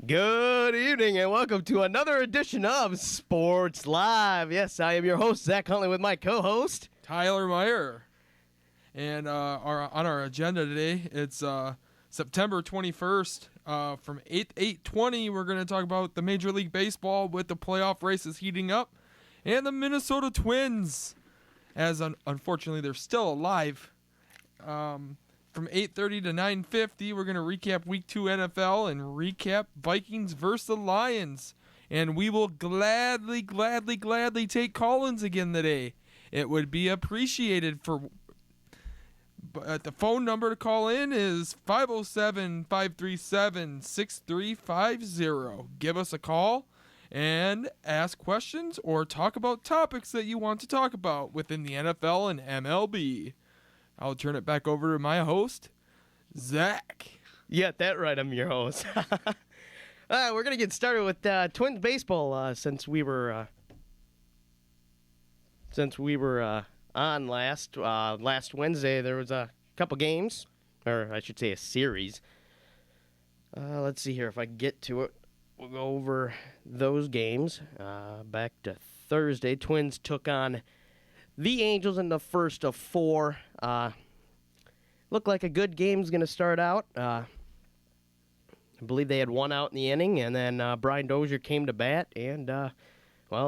Good evening and welcome to another edition of Sports Live. Yes, I am your host, Zach Huntley, with my co-host, Tyler Meyer. And on our agenda today, it's September 21st. From 8:20, we're going to talk about the Major League Baseball with the playoff races heating up. And the Minnesota Twins, as unfortunately they're still alive. From 8:30 to 9:50, we're going to recap Week 2 NFL and recap Vikings versus the Lions. And we will gladly take call-ins again today. It would be appreciated the phone number to call in is 507-537-6350. Give us a call and ask questions or talk about topics that you want to talk about within the NFL and MLB. I'll turn it back over to my host, Zach. You got that right, I'm your host. We're going to get started with Twins baseball since we were on last Wednesday. There was a couple games, or I should say a series. Let's see here if I can get to it. We'll go over those games. Back to Thursday, Twins took on the Angels in the first of four. Looked like a good game's going to start out. I believe they had one out in the inning, and then Brian Dozier came to bat, and,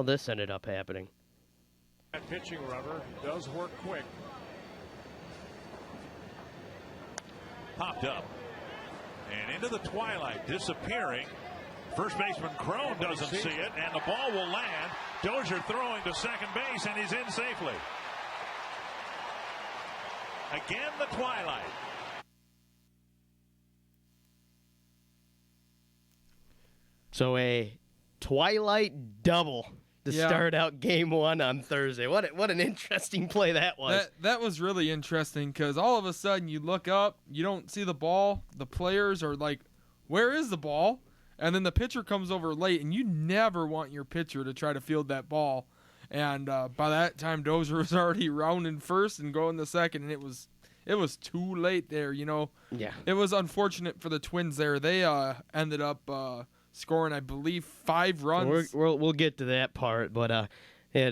this ended up happening. That pitching rubber does work quick. Popped up and into the twilight, disappearing. First baseman Crone doesn't see it, and the ball will land. Dozier throwing to second base, and he's in safely. Again, the twilight. So a twilight double to start out game one on Thursday. What an interesting play that was. That was really interesting because all of a sudden you look up, you don't see the ball. The players are like, where is the ball? And then the pitcher comes over late, and you never want your pitcher to try to field that ball. And by that time, Dozier was already rounding first and going to second, and it was too late there, you know. Yeah. It was unfortunate for the Twins there. They ended up scoring, I believe, 5 runs. We'll get to that part, but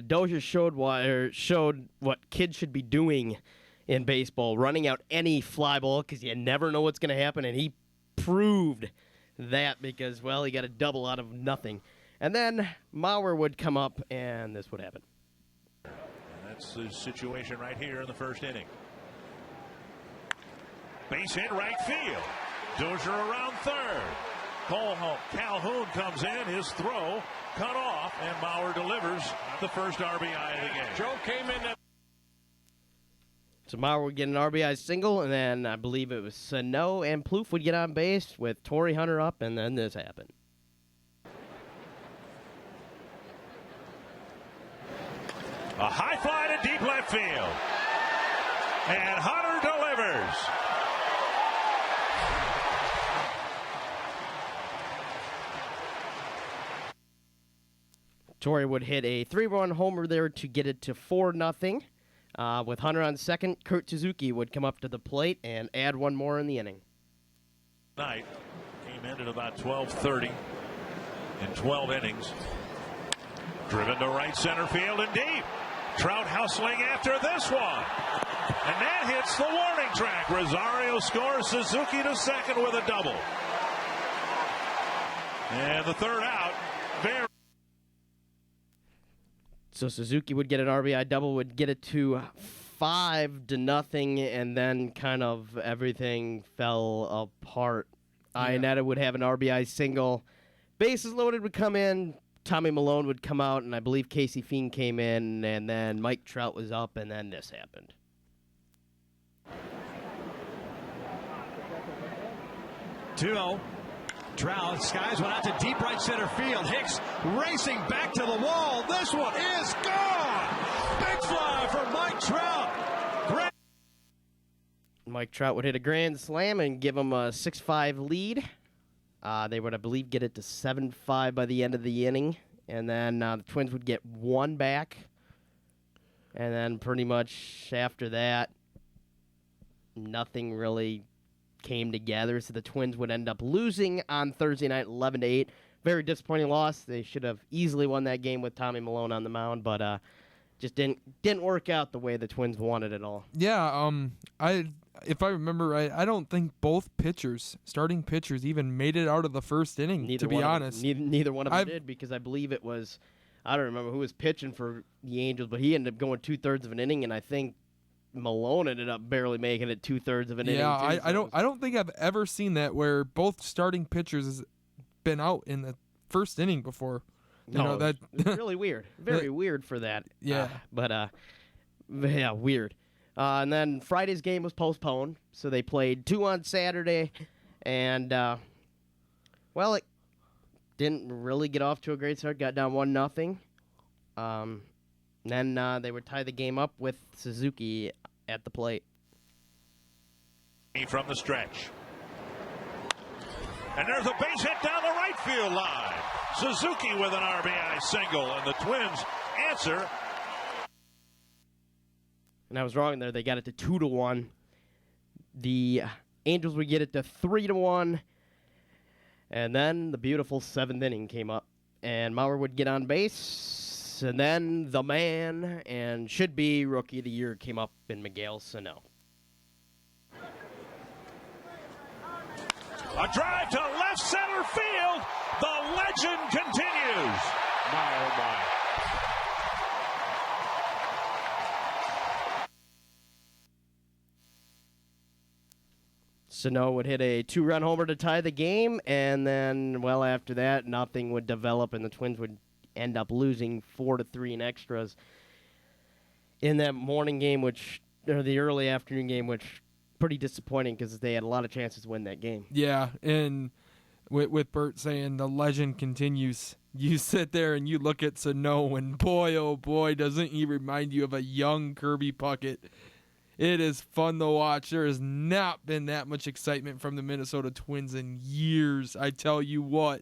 Dozier showed what kids should be doing in baseball, running out any fly ball because you never know what's going to happen, and he proved that because, he got a double out of nothing. And then Mauer would come up, and this would happen. And that's the situation right here in the first inning. Base hit right field. Dozier around third. Calhoun comes in, his throw cut off, and Mauer delivers the first RBI of the game. Joe came in. So Mauer would get an RBI single, and then I believe it was Sano and Plouffe would get on base with Torrey Hunter up, and then this happened. A high fly to deep left field. And Hunter delivers. Torrey would hit a 3-run homer there to get it to 4-0. With Hunter on second, Kurt Suzuki would come up to the plate and add one more in the inning. Night came in at about 12:30 in 12 innings. Driven to right center field and deep. Trout hustling after this one. And that hits the warning track. Rosario scores, Suzuki to second with a double. And the third out. So Suzuki would get an RBI double, would get it to 5-0, and then kind of everything fell apart. Iannetta would have an RBI single. Bases loaded would come in. Tommy Malone would come out, and I believe Casey Fiend came in, and then Mike Trout was up, and then this happened. 2-0. Trout skies one out to deep right center field. Hicks racing back to the wall. This one is gone. Big fly for Mike Trout. Mike Trout would hit a grand slam and give him a 6-5 lead. They would, I believe, get it to 7-5 by the end of the inning. And then the Twins would get one back. And then pretty much after that, nothing really came together, so the Twins would end up losing on Thursday night 11-8. Very disappointing loss. They should have easily won that game with Tommy Milone on the mound, but just didn't work out the way the Twins wanted it all. Yeah, if I remember right, I don't think both starting pitchers, even made it out of the first inning, to be honest. Neither one of them did, because I believe it was, I don't remember who was pitching for the Angels, but he ended up going 2/3 of an inning, and I think Malone ended up barely making it 2/3 of an inning. Yeah, I don't think I've ever seen that where both starting pitchers has been out in the first inning before. It's really weird. Very weird for that. Yeah. Yeah, weird. And then Friday's game was postponed, so they played 2 on Saturday, and it didn't really get off to a great start. Got down 1-0. Then they would tie the game up with Suzuki at the plate. From the stretch. And there's a base hit down the right field line. Suzuki with an RBI single, and the Twins answer. And I was wrong there. They got it to 2-1. The Angels would get it to 3-1. And then the beautiful 7th inning came up. And Maurer would get on base. And then the man, and should be Rookie of the Year, came up in Miguel Sano. A drive to left center field. The legend continues. My, oh my. Sano would hit a 2-run homer to tie the game, and then, after that, nothing would develop, and the Twins would end up losing 4-3 in extras in that morning game, or the early afternoon game, which pretty disappointing because they had a lot of chances to win that game. Yeah, and with Bert saying the legend continues, you sit there and you look at Sano, and boy, oh boy, doesn't he remind you of a young Kirby Puckett. It is fun to watch. There has not been that much excitement from the Minnesota Twins in years, I tell you what.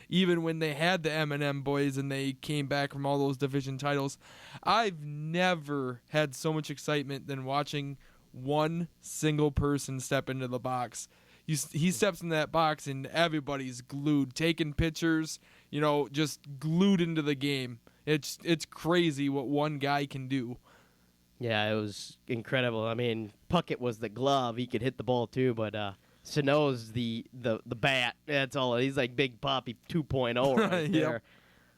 Even when they had the M&M boys and they came back from all those division titles, I've never had so much excitement than watching one single person step into the box. He steps in that box and everybody's glued, taking pictures, just glued into the game. It's crazy what one guy can do. Yeah, it was incredible. I mean, Puckett was the glove; he could hit the ball too, but Sano's the bat. That's all. He's like Big Papi 2.0 right there. Yep.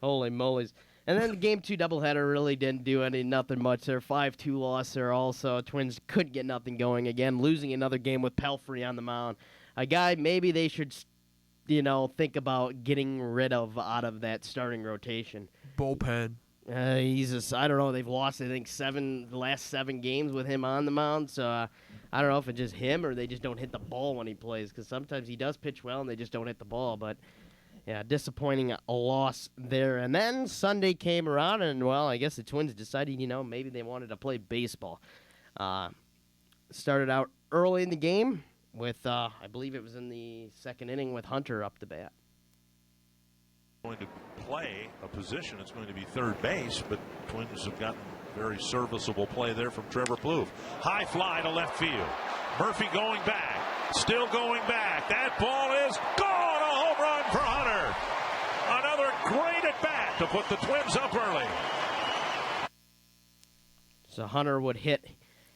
Holy moly's. And then the Game 2 doubleheader really didn't do nothing much there. 5-2 loss there also. Twins couldn't get nothing going again, losing another game with Pelfrey on the mound. A guy maybe they should, think about getting rid of out of that starting rotation. Bullpen. I don't know. They've lost, I think, the last 7 games with him on the mound. So I don't know if it's just him or they just don't hit the ball when he plays, because sometimes he does pitch well and they just don't hit the ball. But yeah, disappointing loss there. And then Sunday came around, and, I guess the Twins decided, maybe they wanted to play baseball. Started out early in the game with, I believe it was in the 2nd inning, with Hunter up to bat. Going to play a position, it's going to be third base, but Twins have gotten very serviceable play there from Trevor Plouffe. High fly to left field. Murphy going back, still going back. That ball is gone. A home run for Hunter. Another great at bat to put the Twins up early. So Hunter would hit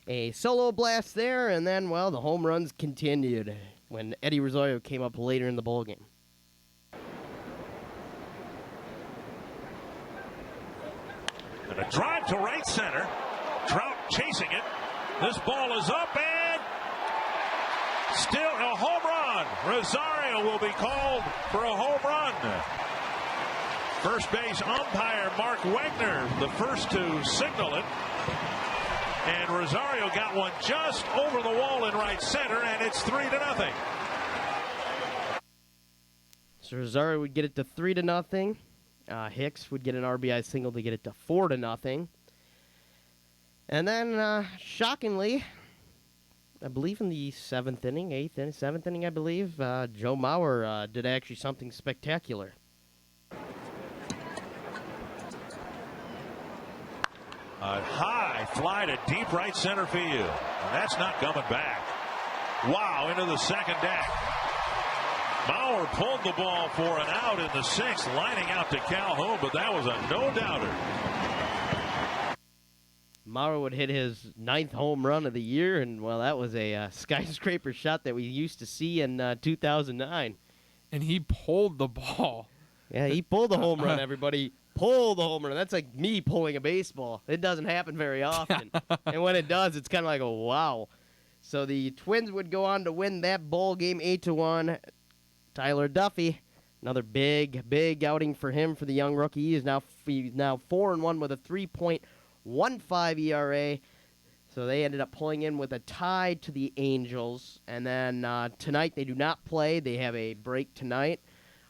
a solo blast there, and then, the home runs continued when Eddie Rosario came up later in the ballgame. And a drive to right center. Trout chasing it. This ball is up, and still a home run. Rosario will be called for a home run. First base umpire Mark Wegner, the first to signal it. And Rosario got one just over the wall in right center, and it's 3-0. So Rosario would get it to 3-0. Hicks would get an RBI single to get it to 4-0. And then, shockingly, I believe in the 7th inning, 7th inning, I believe, Joe Mauer did actually something spectacular. A high fly to deep right center field. And that's not coming back. Wow, into the second deck. Bauer pulled the ball for an out in the sixth, lining out to Calhoun, but that was a no-doubter. Maurer would hit his 9th home run of the year, and, well, that was a skyscraper shot that we used to see in 2009. And he pulled the ball. Yeah, he pulled the home run, everybody. Pull the home run. That's like me pulling a baseball. It doesn't happen very often. And when it does, it's kind of like a wow. So the Twins would go on to win that ball game 8-1. Tyler Duffy, another big outing for him, for the young rookie. He's now 4-1 with a 3.15 ERA. So they ended up pulling in with a tie to the Angels. And then tonight they do not play. They have a break tonight.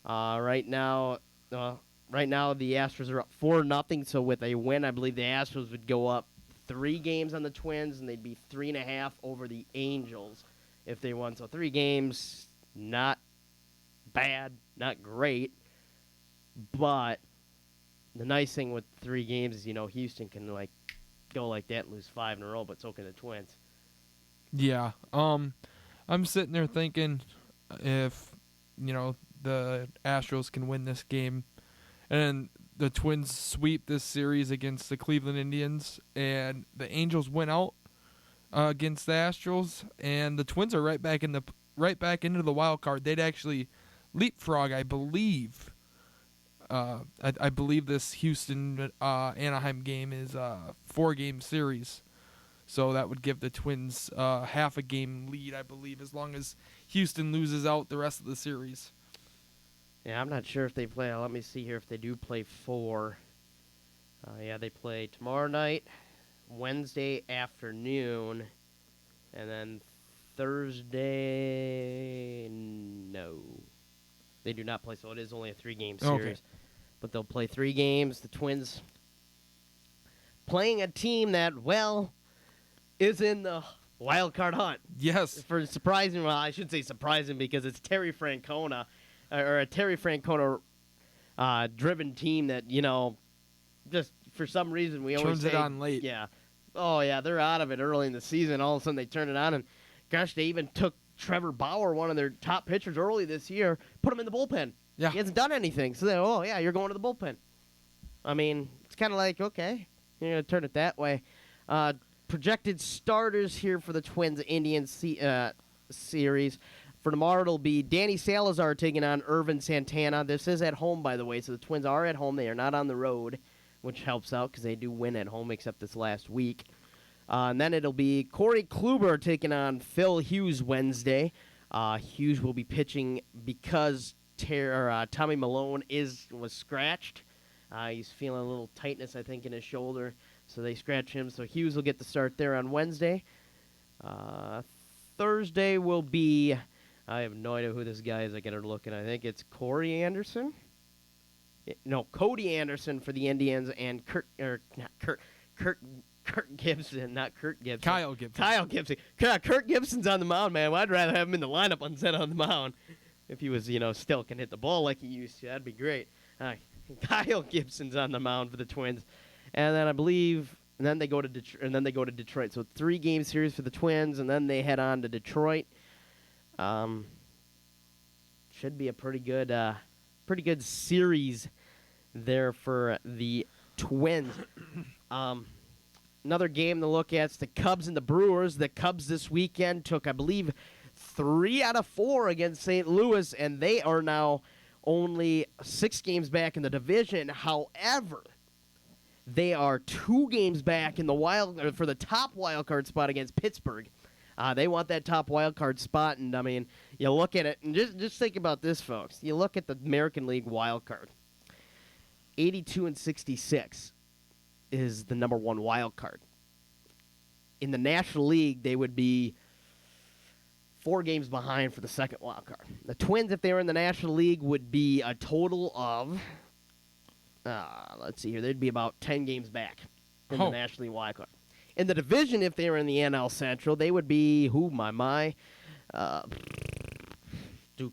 Right now the Astros are up 4-0. So with a win, I believe the Astros would go up 3 games on the Twins, and they'd be 3.5 over the Angels if they won. So 3 games, not bad, not great. But the nice thing with 3 games is, Houston can go like that and lose 5 in a row, but so can the Twins. Yeah. I'm sitting there thinking if, the Astros can win this game and the Twins sweep this series against the Cleveland Indians and the Angels win out against the Astros and the Twins are right back into the wild card, they'd actually leapfrog, I believe. I believe this Houston Anaheim game is a 4-game series. So that would give the Twins half a game lead, I believe, as long as Houston loses out the rest of the series. Yeah, I'm not sure if they play. Let me see here if they do play 4. Yeah, they play tomorrow night, Wednesday afternoon, and then Thursday, no. They do not play, so it is only a 3-game series. Okay. But they'll play 3 games. The Twins playing a team that, well, is in the wild card hunt. Yes. For surprising, well, I should say surprising because it's Terry Francona, or a Terry Francona driven team that, just for some reason we always turns it on late. Yeah. Oh, yeah, they're out of it early in the season. All of a sudden they turn it on, and gosh, they even took Trevor Bauer, one of their top pitchers early this year, put him in the bullpen. Yeah. He hasn't done anything. So they're, you're going to the bullpen. I mean, it's kind of like, okay, you're going to turn it that way. Projected starters here for the Twins-Indians series. For tomorrow, it'll be Danny Salazar taking on Irvin Santana. This is at home, by the way, so the Twins are at home. They are not on the road, which helps out because they do win at home, except this last week. And then it'll be Corey Kluber taking on Phil Hughes Wednesday. Hughes will be pitching because Tommy Malone was scratched. He's feeling a little tightness, I think, in his shoulder. So they scratch him. So Hughes will get the start there on Wednesday. Thursday will be, I have no idea who this guy is. I got to look, and I think it's Cody Anderson for the Indians, and Kurt Gibson, not Kurt Gibson. Kyle Gibson. Kurt Gibson's on the mound, man. Well, I'd rather have him in the lineup instead of on the mound. If he was, still can hit the ball like he used to, that'd be great. Kyle Gibson's on the mound for the Twins. And then I believe, and then they go to Detroit. So 3-game series for the Twins, and then they head on to Detroit. Should be a pretty good series there for the Twins. Another game to look at is the Cubs and the Brewers. The Cubs this weekend took, I believe, 3 out of 4 against St. Louis, and they are now only 6 games back in the division. However, they are 2 games back in the for the top wild card spot against Pittsburgh. They want that top wild card spot, and I mean, you look at it, and just think about this, folks. You look at the American League wild card. 82-66 is the number 1 wild card. In the National League, they would be 4 games behind for the second wild card. The Twins, if they were in the National League, would be a total of, let's see here, they'd be about 10 games back in the National League wild card. In the division, if they were in the NL Central, they would be, do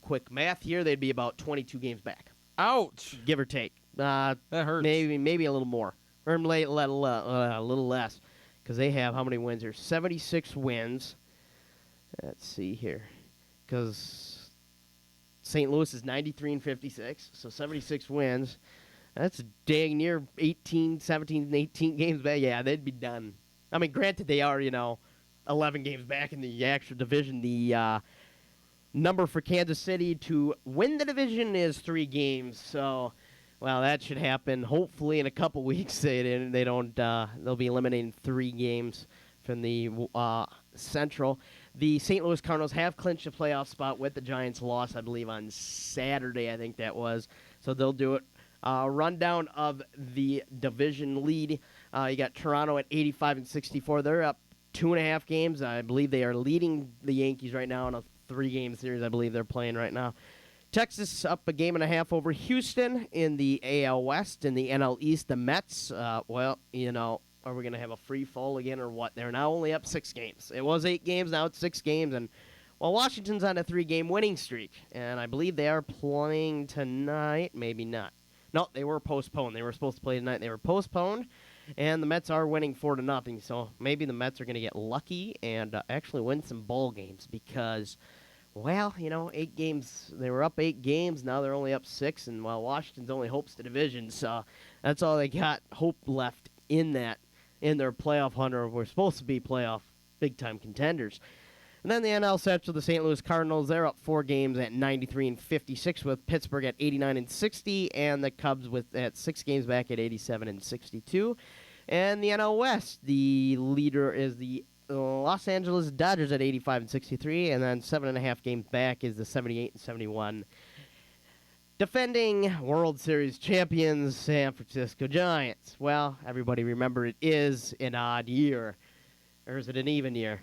quick math here, they'd be about 22 games back. Ouch. Give or take. That hurts. Maybe a little more. Or a little less. Because they have how many wins here? 76 wins. Let's see here. Because St. Louis is 93-56, so 76 wins. That's dang near 17, 18 games back. Yeah, they'd be done. I mean, granted, they are, 11 games back in the actual division. The number for Kansas City to win the division is 3 games. So, well, that should happen hopefully in a couple weeks. They'll be eliminating 3 games from the Central. The St. Louis Cardinals have clinched a playoff spot with the Giants' loss, I believe, on Saturday, I think that was. So they'll do it. Rundown of the division lead. You got Toronto at 85-64. They're up 2.5 games. I believe they are leading the Yankees right now in a 3-game series. I believe they're playing right now. Texas up 1.5 games over Houston in the AL West. In the NL East, the Mets, are we going to have a free fall again or what? They're now only up 6 games. It was 8 games, now it's 6 games. And Washington's on a 3-game winning streak. And I believe they are playing tonight. Maybe not. No, they were postponed. They were supposed to play tonight. They were postponed, and the Mets are winning 4-0. So maybe the Mets are going to get lucky and actually win some ball games because, 8 games. They were up 8 games. Now they're only up 6, and Washington's only hopes the division. So that's all they got hope left in their playoff hunt, or we're supposed to be playoff big-time contenders. And then the NL Central, the St. Louis Cardinals, they're up 4 games at 93-56 with Pittsburgh at 89-60, and the Cubs at 6 games back at 87-62. And the NL West, the leader is the Los Angeles Dodgers at 85-63, and then 7.5 games back is the 78-71 defending World Series champions San Francisco Giants. Well, everybody remember it is an odd year. Or is it an even year?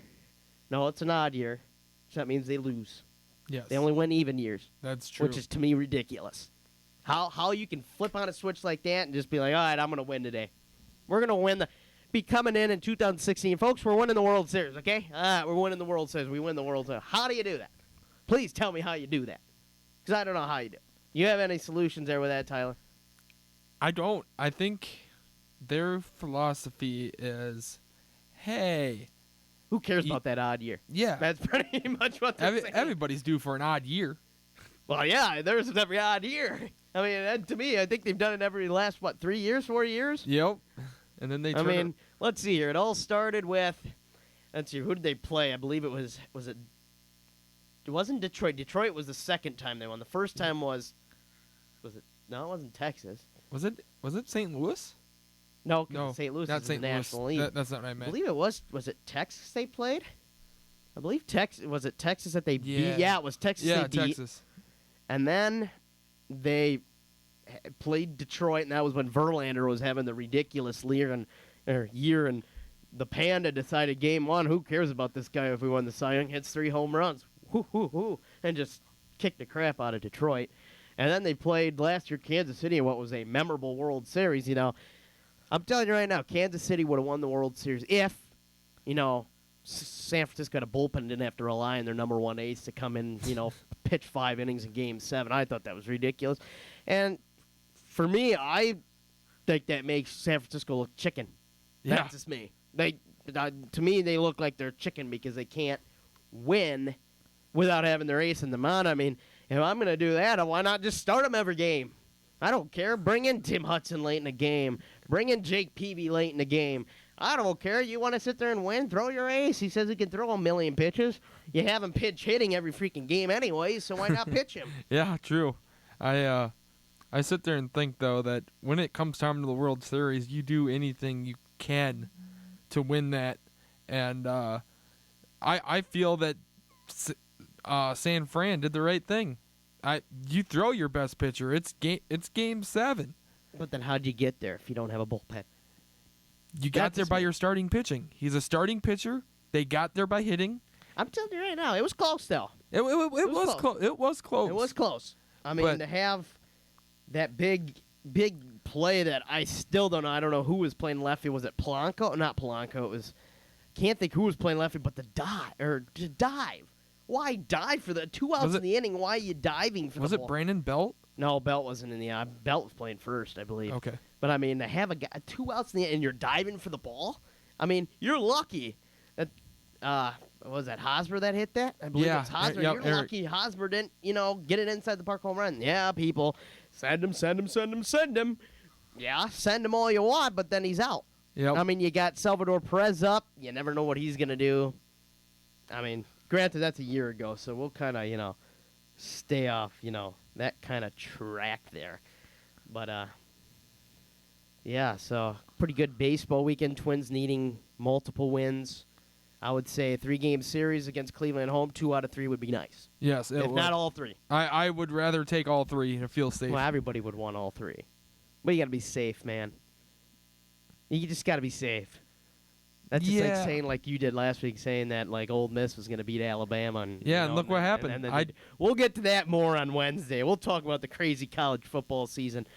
No, it's an odd year. So that means they lose. Yes. They only win even years. That's true. Which is, to me, ridiculous. How you can flip on a switch like that and just be like, all right, I'm going to win today. We're going to win be coming in 2016. Folks, we're winning the World Series, okay? All right, we're winning the World Series. We win the World Series. How do you do that? Please tell me how you do that. Because I don't know how you do it. You have any solutions there with that, Tyler? I don't. I think their philosophy is, hey, who cares about that odd year? Yeah. That's pretty much what they're saying. Everybody's due for an odd year. Well, yeah, there's every odd year. I mean, to me, I think they've done it every last, 3 years, 4 years? Yep. And then they let's see here. It all started with, let's see, who did they play? I believe it wasn't Detroit. Detroit was the second time they won. The first time was it? No, it wasn't Texas. Was it St. Louis? No, St. Louis is the National League. That's not what I meant. I believe it was it Texas they played? I believe was it Texas that they beat? Yeah, it was Texas they beat. Yeah, Texas. And then they played Detroit, and that was when Verlander was having the ridiculous year, and the Panda decided game 1, who cares about this guy if we won the Cy Young, hits 3 home runs, and just kicked the crap out of Detroit. And then they played last year Kansas City in what was a memorable World Series, I'm telling you right now, Kansas City would have won the World Series if, San Francisco had a bullpen and didn't have to rely on their number 1 ace to come in, pitch 5 innings in Game 7. I thought that was ridiculous. And for me, I think that makes San Francisco look chicken. Yeah. That's just me. To me, they look like they're chicken because they can't win without having their ace in the mound. I mean, if I'm going to do that, why not just start them every game? I don't care. Bring in Tim Hudson late in the game. Bring in Jake Peavy late in the game. I don't care. You want to sit there and win? Throw your ace. He says he can throw 1,000,000 pitches. You have him pitch hitting every freaking game anyway, so why not pitch him? Yeah, true. I sit there and think, though, that when it comes time to the World Series, you do anything you can to win that. And I feel that San Fran did the right thing. You throw your best pitcher. It's Game 7. But then how'd you get there if you don't have a bullpen? You got there by your starting pitching. He's a starting pitcher. They got there by hitting. I'm telling you right now, it was close, though. It was close. It was close. It was close. I mean, to have that big play that I still don't know. I don't know who was playing left field. Was it Polanco? Not Polanco. It was. Can't think who was playing left field, but the dive. Why dive for the 2 outs in the inning? Why are you diving for the ball? Was it Brandon Belt? No, Belt wasn't in the Belt was playing first, I believe. Okay. But I mean, to have a guy 2 outs in the and you're diving for the ball. I mean, you're lucky that was that Hosmer that hit that? I believe Yeah, it's Hosmer. yep, You're Eric. lucky Hosmer didn't, get it inside the park home run. Yeah, people, send him. Yeah, send him all you want, but then he's out. Yep. I mean, you got Salvador Perez up. You never know what he's going to do. I mean, granted, that's a year ago, so we'll kind of, stay off, that kind of track there. But, yeah, so pretty good baseball weekend. Twins needing multiple wins. I would say a 3-game series against Cleveland at home. 2 out of 3 would be nice. Yes. If not all 3. I would rather take all 3 to feel safe. Well, everybody would want all 3. But you got to be safe, man. You just got to be safe. That's just like saying, like you did last week, saying that like Ole Miss was going to beat Alabama. And, and look what happened. We'll get to that more on Wednesday. We'll talk about the crazy college football season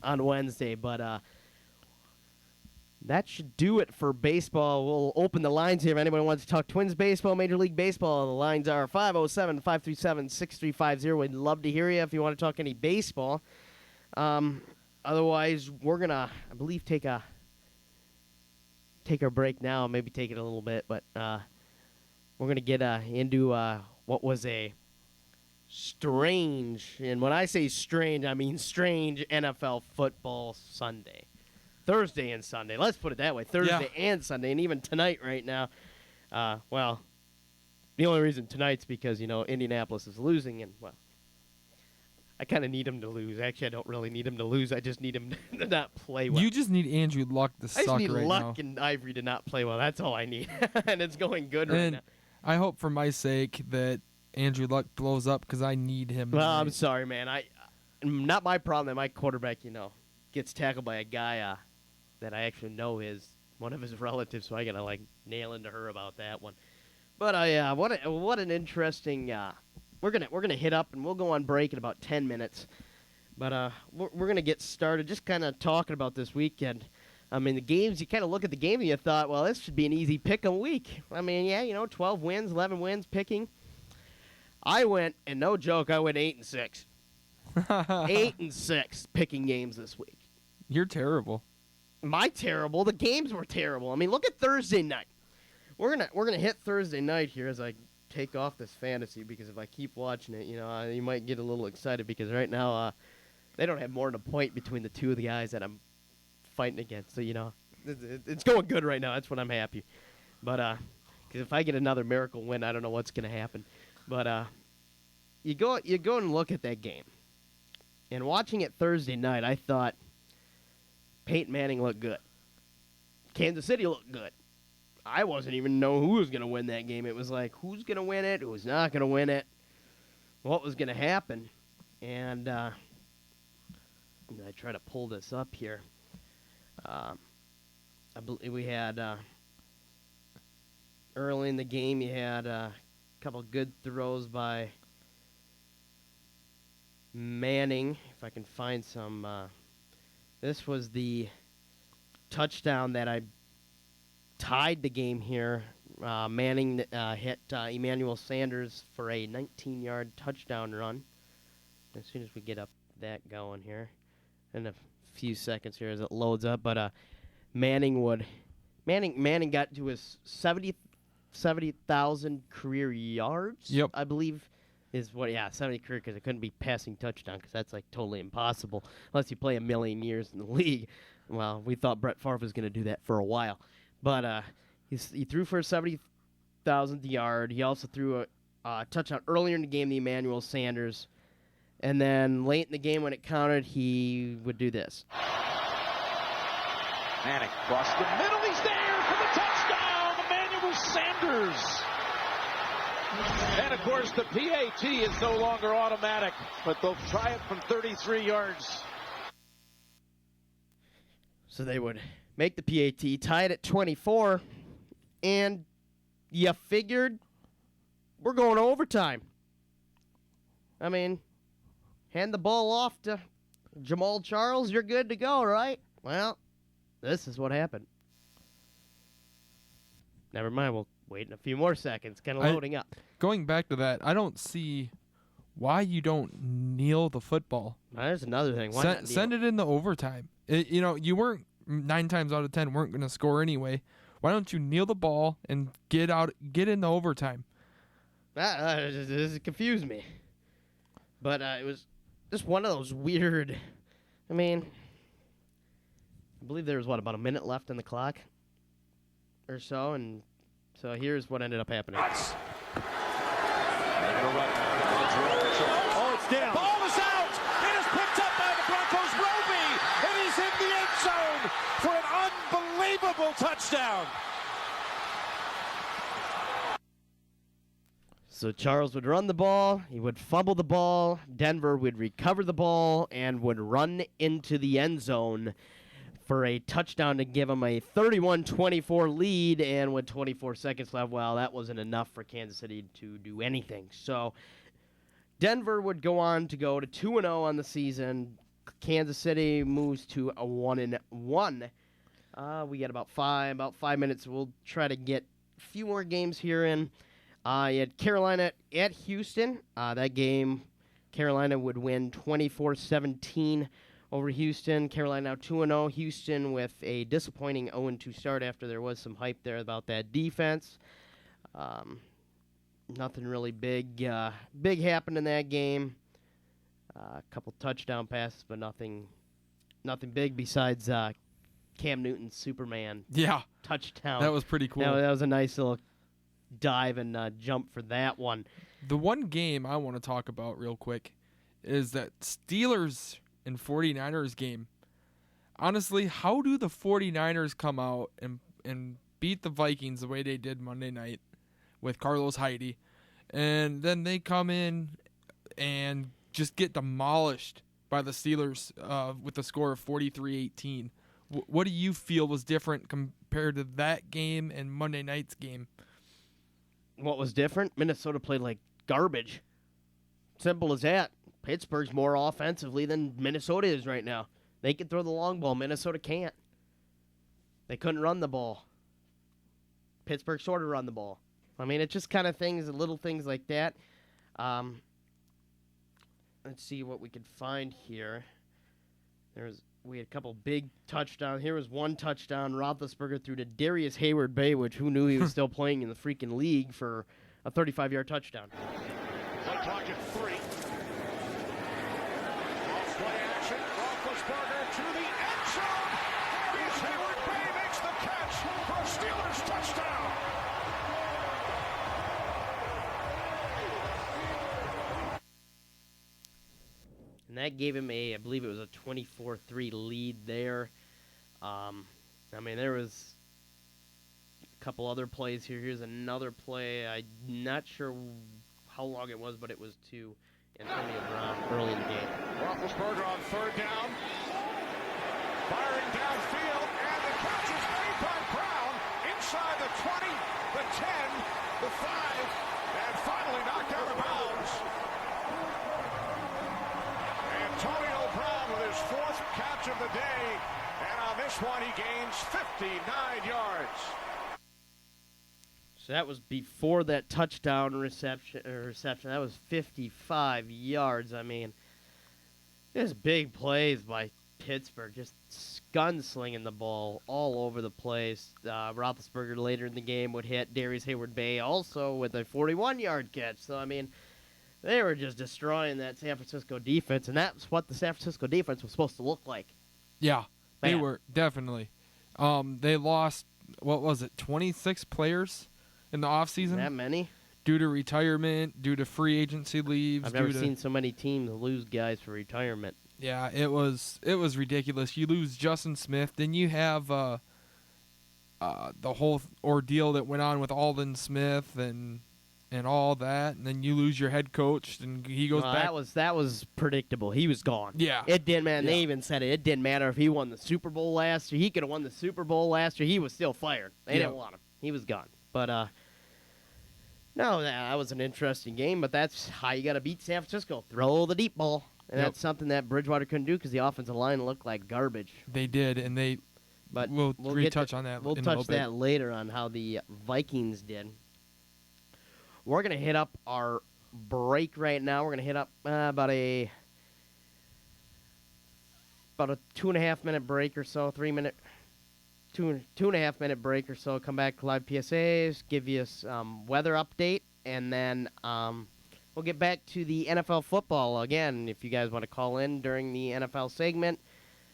on Wednesday. But that should do it for baseball. We'll open the lines here. If anybody wants to talk Twins baseball, Major League Baseball, the lines are 507-537-6350. We'd love to hear you if you want to talk any baseball. Otherwise, we're going to, I believe, take our break now, maybe take it a little bit, but we're going to get into what was a strange, and when I say strange, I mean strange NFL football Sunday. Thursday and Sunday. Let's put it that way. Thursday and Sunday, and even tonight right now. Well, the only reason tonight's because, Indianapolis is losing, and, well, I kind of need him to lose. Actually, I don't really need him to lose. I just need him to not play well. You just need Andrew Luck to suck I just need right Luck now. and Ivory to not play well. That's all I need. And it's going good right now. I hope for my sake that Andrew Luck blows up because I need him. Well, I'm sorry, man. Not my problem that my quarterback, gets tackled by a guy that I actually know is one of his relatives, so I got to, nail into her about that one. But, what an interesting... We're gonna hit up, and we'll go on break in about 10 minutes. But we're gonna get started just kind of talking about this weekend. I mean, the games, you kind of look at the game and you thought, well, this should be an easy pick-em week. I mean, 12 wins, 11 wins, picking. I went, and no joke, I went 8-6. 8-6 picking games this week. You're terrible. Am I terrible? The games were terrible. I mean, look at Thursday night. We're gonna hit Thursday night here as I take off this fantasy, because if I keep watching it, you might get a little excited, because right now they don't have more than a point between the two of the guys that I'm fighting against. So it's going good right now. That's what I'm happy. But because if I get another miracle win, I don't know what's going to happen. But you go and look at that game, and watching it Thursday night, I thought Peyton Manning looked good. Kansas City looked good. I wasn't even know who was going to win that game. It was like, who's going to win it? Who's not going to win it? What was going to happen? And I try to pull this up here. I believe we had early in the game, you had a couple good throws by Manning. If I can find some. This was the touchdown that I tied the game here. Manning hit Emmanuel Sanders for a 19-yard touchdown run. As soon as we get up that going here, in a few seconds here as it loads up, but Manning got to his 70,000 career yards. Yep. I believe is what. Yeah, 70 career, because it couldn't be passing touchdown, because that's totally impossible unless you play a million years in the league. Well, we thought Brett Favre was going to do that for a while. But he threw for a 70,000th yard. He also threw a touchdown earlier in the game to Emmanuel Sanders. And then late in the game when it counted, he would do this. Manning across the middle. He's there for the touchdown. Emmanuel Sanders. And, of course, the PAT is no longer automatic, but they'll try it from 33 yards. So they would make the PAT, tie it at 24, and you figured we're going to overtime. I mean, hand the ball off to Jamal Charles, you're good to go, right? Well, this is what happened. Never mind, we'll wait in a few more seconds, kind of loading up. Going back to that, I don't see why you don't kneel the football. There's another thing. Why not kneel? Send it in the overtime. You weren't 9 times out of 10 weren't going to score anyway. Why don't you kneel the ball and get in the overtime? This confused me. But it was just one of those weird. I mean, I believe there was about a minute left in the clock, or so, and so here's what ended up happening. Oh, it's down. Ball is out. It is picked up by the Broncos' Roby, and he's in the end zone for an unbelievable touchdown. So Charles would run the ball, he would fumble the ball, Denver would recover the ball, and would run into the end zone for a touchdown to give him a 31-24 lead, and with 24 seconds left, well, that wasn't enough for Kansas City to do anything. So Denver would go on to go to 2-0 on the season. Kansas City moves to a 1-1. We got about 5 minutes. We'll try to get a few more games here in. You had Carolina at Houston. That game, Carolina would win 24-17 over Houston. Carolina now 2-0. Houston with a disappointing 0-2 start after there was some hype there about that defense. Nothing really big happened in that game. A couple touchdown passes, but nothing big besides Cam Newton's Superman touchdown. That was pretty cool. That was a nice little dive and jump for that one. The one game I want to talk about real quick is that Steelers and 49ers game. Honestly, how do the 49ers come out and beat the Vikings the way they did Monday night with Carlos Hyde, and then they come in and just get demolished by the Steelers with a score of 43-18? What do you feel was different compared to that game and Monday night's game? What was different? Minnesota played like garbage. Simple as that. Pittsburgh's more offensively than Minnesota is right now. They can throw the long ball. Minnesota can't. They couldn't run the ball. Pittsburgh sort of run the ball. I mean, it's just kind of little things like that. Let's see what we could find here. We had a couple big touchdowns. Here was one touchdown. Roethlisberger threw to Darius Hayward-Bay, which who knew he was still playing in the freaking league, for a 35-yard touchdown. Play clock at 3. Off play action. Roethlisberger to the end zone. Darius Hayward-Bay makes the catch for a Steelers touchdown. And that gave him I believe it was a 24-3 lead there. I mean, there was a couple other plays here. Here's another play. I'm not sure how long it was, but it was to Antonio Brown early in the game. Roethlisberger on third down. Firing downfield, and the catch is made by Brown inside the 20, the 10, the 5, and finally knocked out of bounds. Antonio Brown with his 4th catch of the day, and on this one he gains 59 yards. So that was before that touchdown reception. That was 55 yards. I mean, just big plays by Pittsburgh, just gunslinging the ball all over the place. Roethlisberger later in the game would hit Darius Hayward-Bay also with a 41-yard catch. So, I mean, they were just destroying that San Francisco defense, and that's what the San Francisco defense was supposed to look like. Yeah, they Man. were, definitely. They lost, 26 players in the offseason? That many? Due to retirement, due to free agency leaves. I've never seen so many teams lose guys for retirement. Yeah, it was ridiculous. You lose Justin Smith, then you have the whole ordeal that went on with Aldon Smith and all that, and then you lose your head coach, and he goes back. That was predictable. He was gone. Yeah, it didn't matter. Yeah. They even said it. It didn't matter if he won the Super Bowl last year. He could have won the Super Bowl last year. He was still fired. They didn't want him. He was gone. But no, that was an interesting game. But that's how you got to beat San Francisco. Throw the deep ball, and that's something that Bridgewater couldn't do because the offensive line looked like garbage. They did, and we'll retouch on that. We'll touch that later on how the Vikings did. We're going to hit up our break right now. We're going to hit up about a 2.5 minute break or so, 3 minute. two and a half minute break or so. Come back, live PSAs, give you some weather update, and then we'll get back to the NFL football again. If you guys want to call in during the NFL segment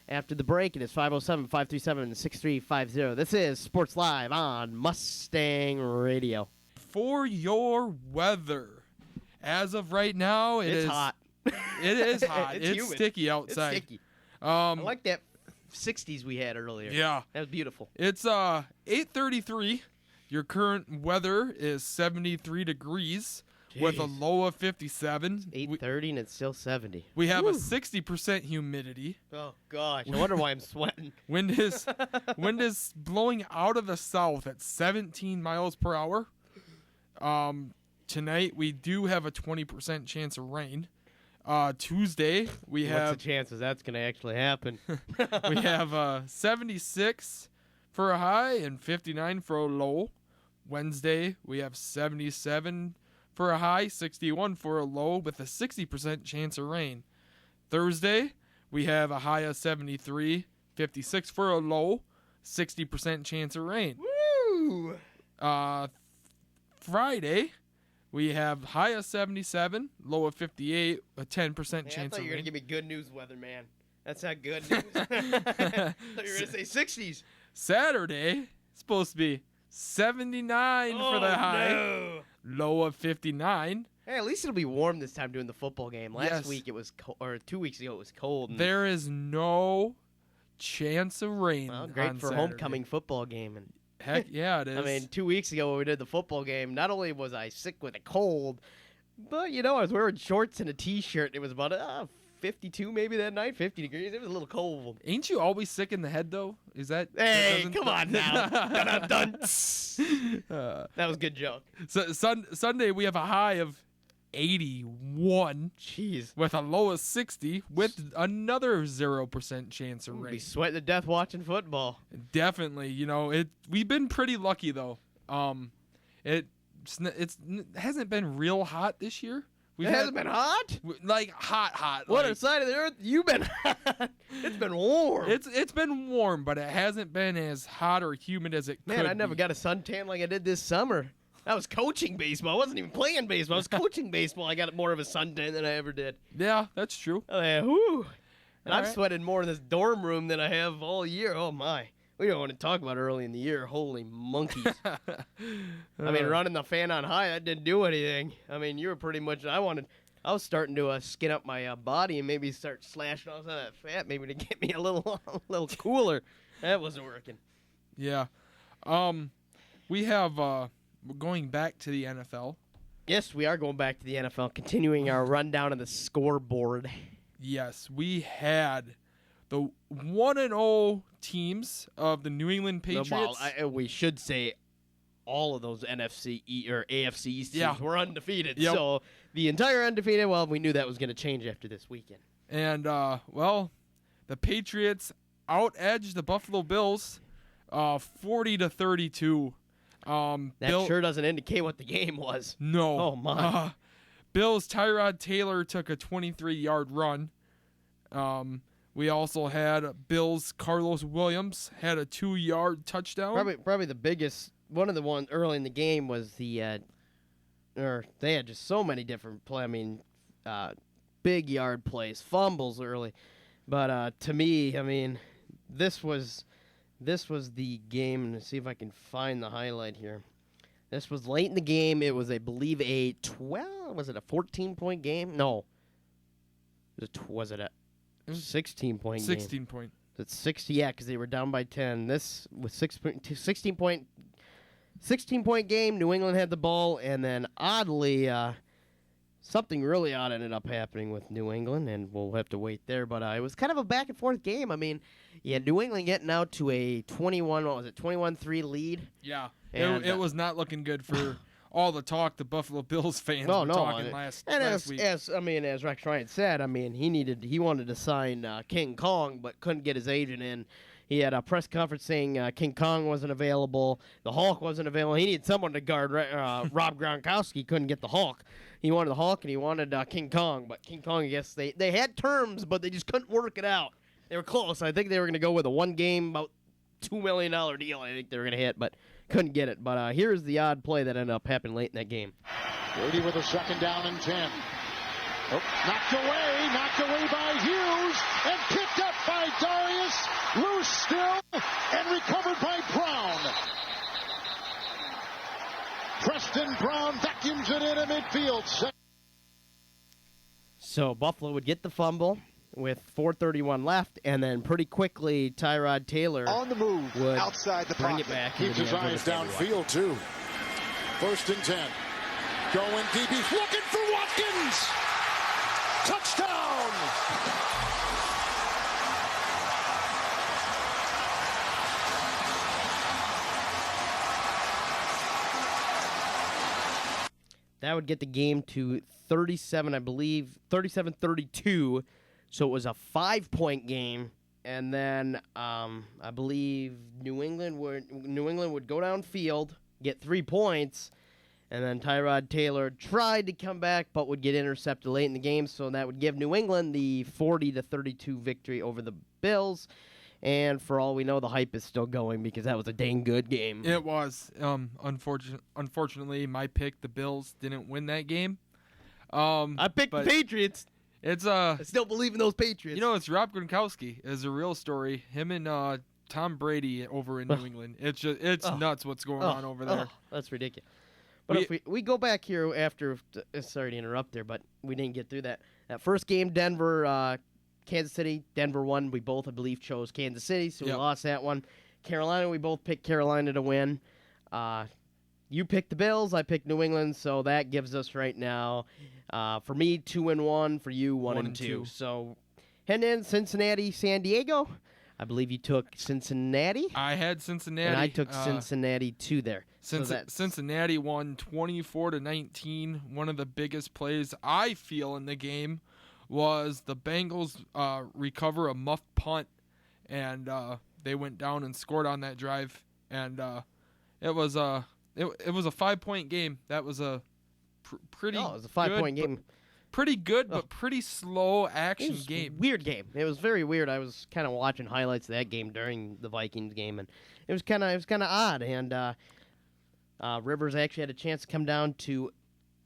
after the break, it is 507-537-6350. This is Sports Live on Mustang Radio. For your weather, as of right now, It's hot. It is hot. It's It's humid. sticky outside. It's sticky. I like that 60s we had earlier. Yeah. That was beautiful. It's 8:33. Your current weather is 73 degrees with a Jeez. low of 57. 8:30 and it's still 70. We have a 60% humidity. Oh, gosh. I wonder why I'm sweating. Wind is blowing out of the south at 17 miles per hour. Tonight we do have a 20% chance of rain. Tuesday we What's have the chances that's going to actually happen? we have 76 for a high and 59 for a low. Wednesday we have 77 for a high, 61 for a low with a 60% chance of rain. Thursday we have a high of 73, 56 for a low, 60% chance of rain. Woo! Friday we have high of 77, low of 58, a 10% Man, I chance thought of you were going rain. to give me good news weather, man. That's not good news. I thought you were going to say 60s. Saturday, supposed to be 79 for the high, No. low of 59. Hey, at least it'll be warm this time doing the football game. Last Yes. week it was or 2 weeks ago it was cold. And, There is no chance of rain. well, great on for Saturday. homecoming football game. And Heck yeah, it is. I mean, 2 weeks ago when we did the football game, not only was I sick with a cold, but, I was wearing shorts and a T-shirt. It was about 52 maybe that night, 50 degrees. It was a little cold. ain't you always sick in the head though? Is that? Hey, that come on now. Dun-dun-dun. Uh, That was a good joke. so Sunday we have a high of 81 Jeez. with a low of 60 with another 0% chance of We'll be rain. sweating to death watching football. Definitely, we've been pretty lucky though. It hasn't been real hot this year. It hasn't been hot? like hot. What like, side of the earth you been hot? It's been warm. It's been warm, but it hasn't been as hot or humid as it could. Man, I never be. got a suntan like I did this summer. I was coaching baseball. I wasn't even playing baseball. I was coaching baseball. I got more of a suntan than I ever did. Yeah, that's true. Oh, yeah, whew. And All I've right. sweated more in this dorm room than I have all year. Oh, my. We don't want to talk about early in the year. Holy monkeys. I mean, running the fan on high, that didn't do anything. I mean, you were pretty much, I was starting to skin up my body and maybe start slashing off some of that fat, maybe to get me a little cooler. That wasn't working. Yeah. We have we're going back to the NFL. Yes, we are going back to the NFL, continuing our rundown of the scoreboard. Yes, we had the 1-0 teams of the New England Patriots. Well, we should say all of those NFC or AFC East teams Yeah. were undefeated. Yep. So the entire undefeated, well, we knew that was going to change after this weekend. And the Patriots out-edged the Buffalo Bills 40-32. That sure doesn't indicate what the game was. No. Oh, my. Bills' Tyrod Taylor took a 23-yard run. We also had Bills' Carlos Williams had a 2-yard touchdown. Probably the biggest, one of the ones early in the game was they had just so many different play. I mean, big yard plays, fumbles early. But to me, I mean, this was the game. Let's see if I can find the highlight here. This was late in the game. It was, I believe, a 14-point game? No. Was it a 16-point game? 16-point. It's 60, yeah, because they were down by 10. This was 16-point game. New England had the ball, and then oddly, something really odd ended up happening with New England, and we'll have to wait there. But it was kind of a back-and-forth game. I mean, New England getting out to a 21-3 lead. Yeah. And, it was not looking good for all the talk the Buffalo Bills fans No, were no, talking and last week. as Rex Ryan said, I mean, he wanted to sign King Kong, but couldn't get his agent in. He had a press conference saying King Kong wasn't available, the Hulk wasn't available. He needed someone to guard Rob Gronkowski. Couldn't get the Hulk. He wanted the Hulk and he wanted King Kong, but King Kong, I guess they had terms, but they just couldn't work it out. They were close. I think they were going to go with a one game, about $2 million deal I think they were going to hit, but couldn't get it. But here's the odd play that ended up happening late in that game. Brady with a 2nd down and 10. Oh, knocked away by Hughes, and picked up by Darius, loose still, and recovered by Brown. Preston Brown vacuums it into midfield. So Buffalo would get the fumble with 4:31 left, and then pretty quickly Tyrod Taylor On the move, would outside the bring pocket. it back. Keeps his eyes downfield, too. 1st and 10. Going deep, he's looking for Watkins. Touchdown! That would get the game to 37, I believe, 37-32. So it was a 5-point game, and then I believe New England would go downfield, get 3 points, and then Tyrod Taylor tried to come back but would get intercepted late in the game. So that would give New England the 40-32 victory over the Bills. And for all we know, the hype is still going because that was a dang good game. It was. Unfortunately, my pick, the Bills, didn't win that game. I picked the Patriots. It's I still believe in those Patriots. You know, it's Rob Gronkowski is a real story. Him and Tom Brady over in New England. It's nuts what's going on over there. That's ridiculous. But if we go back here after, sorry to interrupt there, but we didn't get through that. That first game, Denver, Kansas City. Denver won. We both, I believe, chose Kansas City, so we lost that one. Carolina, we both picked Carolina to win. You picked the Bills. I picked New England, so that gives us right now, for me, 2-1. For you, 1-2. So heading in Cincinnati, San Diego. I believe you took Cincinnati. I had Cincinnati. And I took Cincinnati too there. Cincinnati won 24-19. One of the biggest plays I feel in the game was the Bengals recover a muffed punt, and they went down and scored on that drive. And it was a 5-point game. That was a pretty. Oh, it was a 5-point game. Pretty good, but pretty slow action game. Weird game. It was very weird. I was kind of watching highlights of that game during the Vikings game, and it was kind of odd. And Rivers actually had a chance to come down to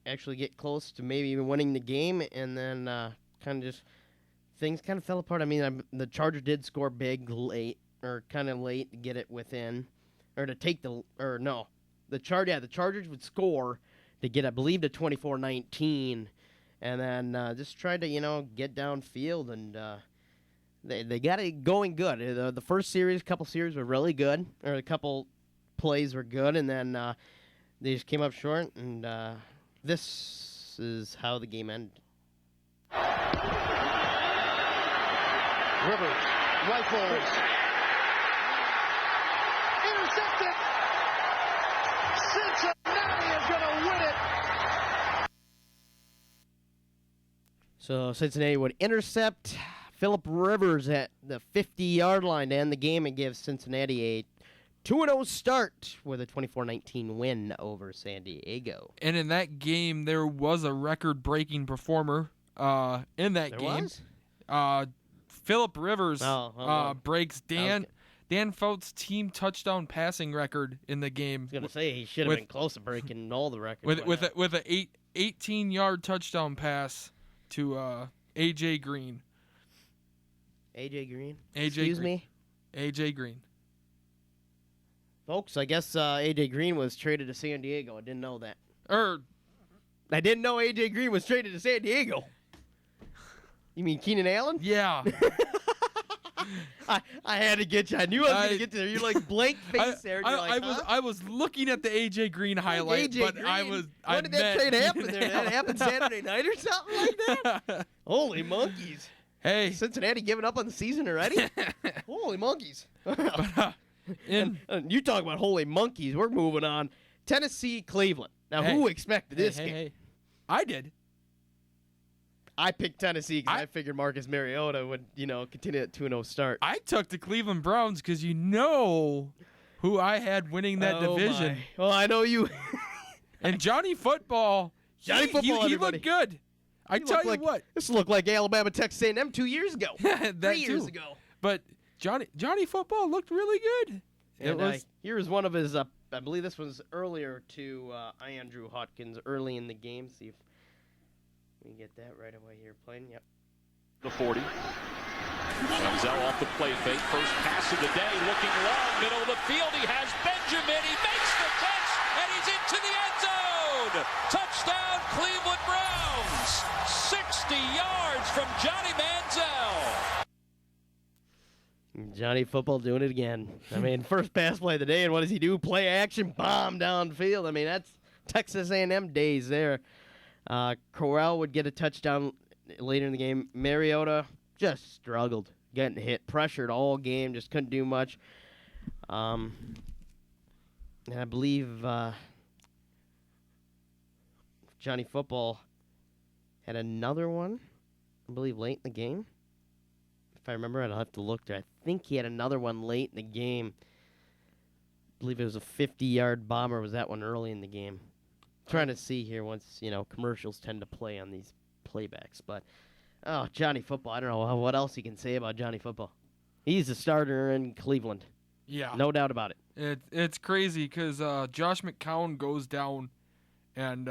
actually get close to maybe even winning the game, and then things kind of fell apart. I mean, the Chargers did score big late, or kind of late to get it within, or to take the Chargers would score to get, I believe, to 24-19. And then just tried to, get downfield, and they got it going good. The first couple series were really good, or a couple plays were good, and then they just came up short, and this is how the game ended. Rivers, rifles. Intercepted! Cincinnati is going to win it! So Cincinnati would intercept Phillip Rivers at the 50-yard line to end the game and give Cincinnati a 2-0 start with a 24-19 win over San Diego. And in that game, there was a record-breaking performer in that game. Was? Phillip Rivers breaks Dan Fouts' team touchdown passing record in the game. I was going to say, he should have been close to breaking all the records. With an 18-yard touchdown pass to A.J. Green. A.J. Green? Excuse me? A.J. Green. Folks, I guess A.J. Green was traded to San Diego. I didn't know that. I didn't know A.J. Green was traded to San Diego. You mean Keenan Allen? Yeah. I had to get you. I knew I was going to get to there. You're like blank face there. I was looking at the A.J. Green highlight, When did that trade happen there? Did that happen Saturday night or something like that? Holy monkeys. Hey. Cincinnati giving up on the season already? Holy monkeys. But, and you talk about holy monkeys. We're moving on. Tennessee, Cleveland. Now, who expected this game? Hey. I did. I picked Tennessee because I figured Marcus Mariota would, continue that 2-0 start. I took the Cleveland Browns because you know who I had winning that division. Well, I know you. And Johnny Football. He looked good. I tell you what. This looked like Alabama, Texas A&M 2 years ago. 3 years ago. But Johnny Football looked really good. And here's one of his, I believe this was earlier to Andrew Hopkins early in the game. See if we can get that right away here playing. Yep. The 40. Manziel off the play fake. First pass of the day. Looking long. Middle of the field. He has Benjamin. He makes the catch. And he's into the end zone. Touchdown Cleveland Browns. 60 yards from Johnny Manziel. Johnny Football doing it again. I mean, first pass play of the day, and what does he do? Play action, bomb downfield. I mean, that's Texas A&M days there. Corral would get a touchdown later in the game. Mariota just struggled, getting hit, pressured all game, just couldn't do much. And I believe Johnny Football had another one, I believe, late in the game. If I remember, I'll have to look there. I think he had another one late in the game. I believe it was a 50-yard bomb, or was that one early in the game? Trying to see here once, commercials tend to play on these playbacks. But, Johnny Football, I don't know what else you can say about Johnny Football. He's the starter in Cleveland. Yeah. No doubt about it. It's crazy because Josh McCown goes down, and,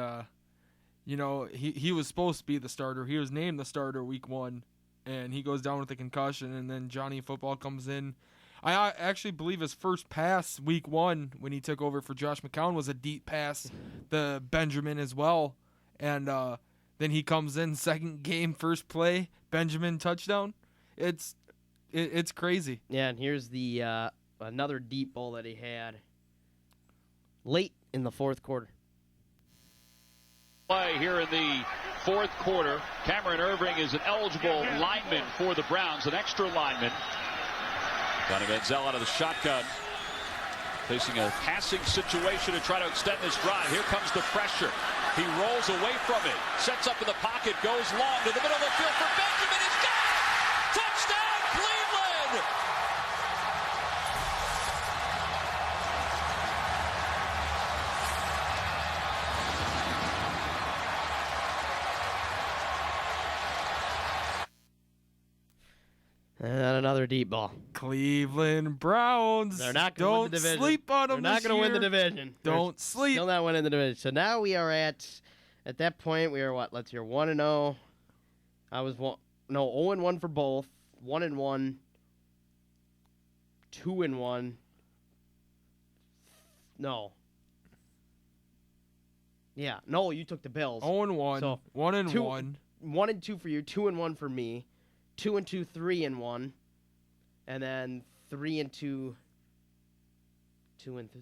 he was supposed to be the starter. He was named the starter week 1. And he goes down with a concussion, and then Johnny Football comes in. I actually believe his first pass week 1 when he took over for Josh McCown was a deep pass to Benjamin as well. And then he comes in, second game, first play, Benjamin touchdown. It's crazy. Yeah, and here's the another deep ball that he had late in the fourth quarter. Play here in the fourth quarter. Cameron Irving is an eligible lineman for the Browns, an extra lineman. Johnny Manziel out of the shotgun, facing a passing situation to try to extend this drive. Here comes the pressure. He rolls away from it, sets up in the pocket, goes long to the middle of the field for Benjamin. He's got it! Touchdown, Cleveland! And another deep ball. Cleveland Browns. They're not going to win the division. Don't sleep on them. They're not going to win the division. Don't sleep. Still not winning the division. So now we are at that point, we are what? Let's hear 1-0. I was 0-1 for both. 1-1. 2-1. No. Yeah. No, you took the Bills. 0-1. So 1-1. 1-2 for you. 2-1 for me. 2-2, 3-1, and then 3-2, 2-3-2.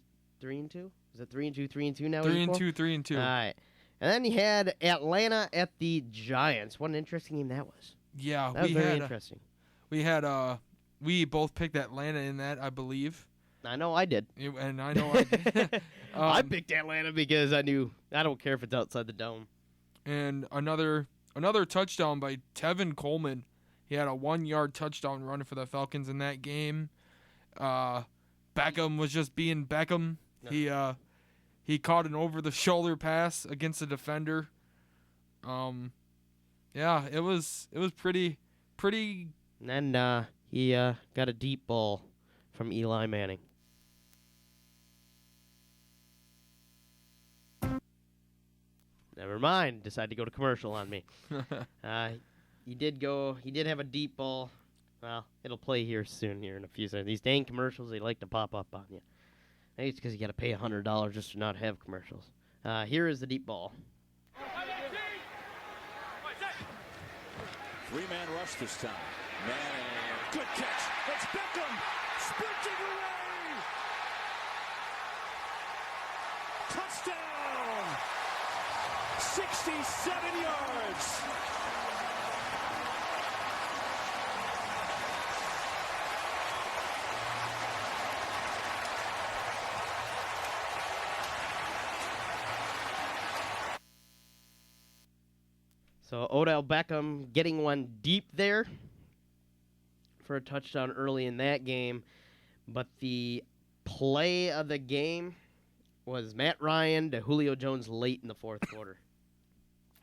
Is it 3-2, 3-2 now? 3-2, 3-2. All right, and then you had Atlanta at the Giants. What an interesting game that was. Yeah, that was very interesting. We both picked Atlanta in that, I believe. I know I did. And I know I did. I picked Atlanta because I knew I don't care if it's outside the dome. And another touchdown by Tevin Coleman. He had a 1-yard touchdown run for the Falcons in that game. Beckham was just being Beckham. No. He caught an over-the-shoulder pass against a defender. Yeah, it was pretty. And then he got a deep ball from Eli Manning. Never mind. Decided to go to commercial on me. He did have a deep ball. Well, it'll play here soon, here in a few seconds. These dang commercials, they like to pop up on you. I think it's because you got to pay $100 just to not have commercials. Here is the deep ball. 3-man rush this time. Manning. Good catch. It's Beckham. Sprinting away. Touchdown. 67 yards. So Odell Beckham getting one deep there for a touchdown early in that game. But the play of the game was Matt Ryan to Julio Jones late in the fourth quarter.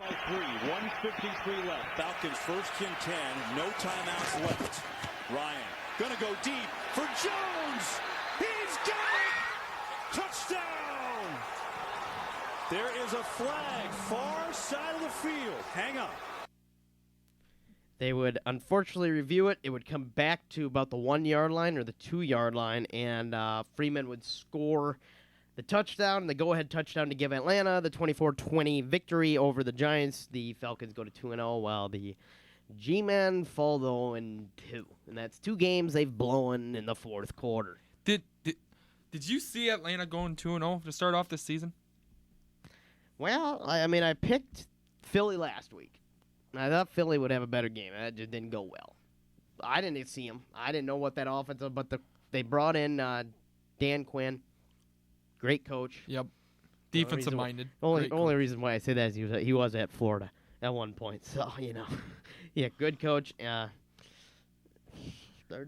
1:53 left. Falcons first and 10. No timeouts left. Ryan Gonna go deep for Jones. He's got it! Touchdown! There is a flag, far side of the field. Hang on. They would unfortunately review it. It would come back to about the 1 yard line or the 2 yard line, and Freeman would score the touchdown, the go-ahead touchdown to give Atlanta the 24-20 victory over the Giants. The Falcons go to 2-0, while the G-Men fall to 0-2. And that's 2 games they've blown in the fourth quarter. Did you see Atlanta going 2-0 to start off this season? Well, I mean, I picked Philly last week. I thought Philly would have a better game. That just didn't go well. I didn't see them. I didn't know what that offense was, but they brought in Dan Quinn. Great coach. Yep. Defensive-minded. Only reason why I say that is he was at Florida at one point. So, yeah, good coach. They're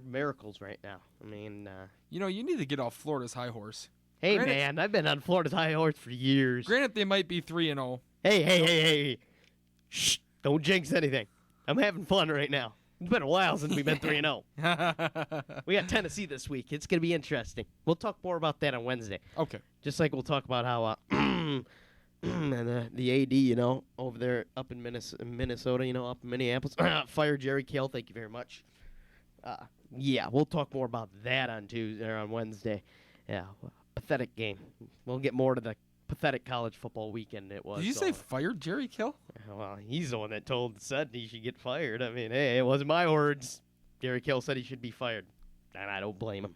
miracles right now. I mean, you need to get off Florida's high horse. Hey, man, I've been on Florida's high horse for years. Granted, they might be 3-0. Hey. Shh, don't jinx anything. I'm having fun right now. It's been a while since we've been 3-0. We got Tennessee this week. It's going to be interesting. We'll talk more about that on Wednesday. Okay. Just like we'll talk about how the AD, over there up in Minnesota, up in Minneapolis, fired Jerry Kill. Thank you very much. Yeah, we'll talk more about that on Tuesday or on Wednesday. Yeah, pathetic game. We'll get more to the pathetic college football weekend it was. Did you say fired Jerry Kill? Well, he's the one that said he should get fired. I mean, hey, it wasn't my words. Jerry Kill said he should be fired, and I don't blame him.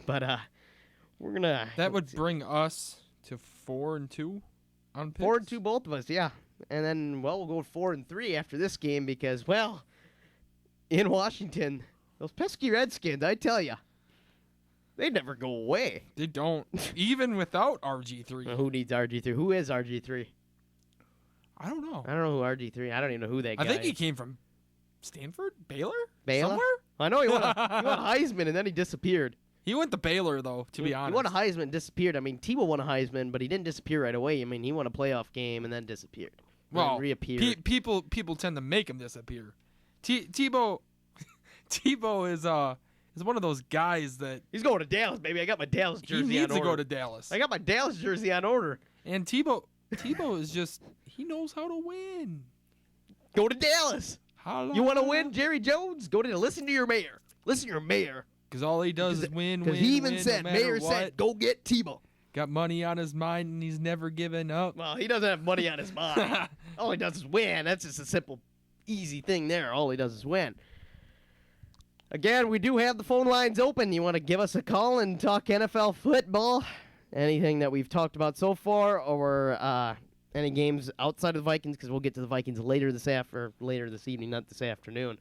But we're gonna. That would bring us to 4-2 on picks. 4-2, both of us, yeah. And then, we'll go 4-3 after this game because, in Washington, those pesky Redskins, I tell you, they never go away. They don't, even without RG3. Who needs RG3? Who is RG3? I don't know. I don't know who RG3. I don't even know who that guy is. I think he came from Stanford, Baylor, somewhere. I know he won a Heisman and then he disappeared. He went to Baylor though, to be honest. He won a Heisman and disappeared. I mean, Tebow won a Heisman, but he didn't disappear right away. I mean, he won a playoff game and then disappeared. Well, reappeared. People tend to make him disappear. Tebow is one of those guys that he's going to Dallas, baby. I got my Dallas jersey on order. He needs to go to Dallas. I got my Dallas jersey on order. And Tebow is just, he knows how to win. Go to Dallas. You want to win, Jerry Jones? Listen to your mayor. Listen to your mayor. Because all he does is win. Because he even said, Mayor said, go get Tebow. Got money on his mind and he's never given up. Well, he doesn't have money on his mind. All he does is win. That's just a simple, easy thing there. All he does is win. Again, we do have the phone lines open. You want to give us a call and talk NFL football? Anything that we've talked about so far, or any games outside of the Vikings? Because we'll get to the Vikings later this evening, not this afternoon.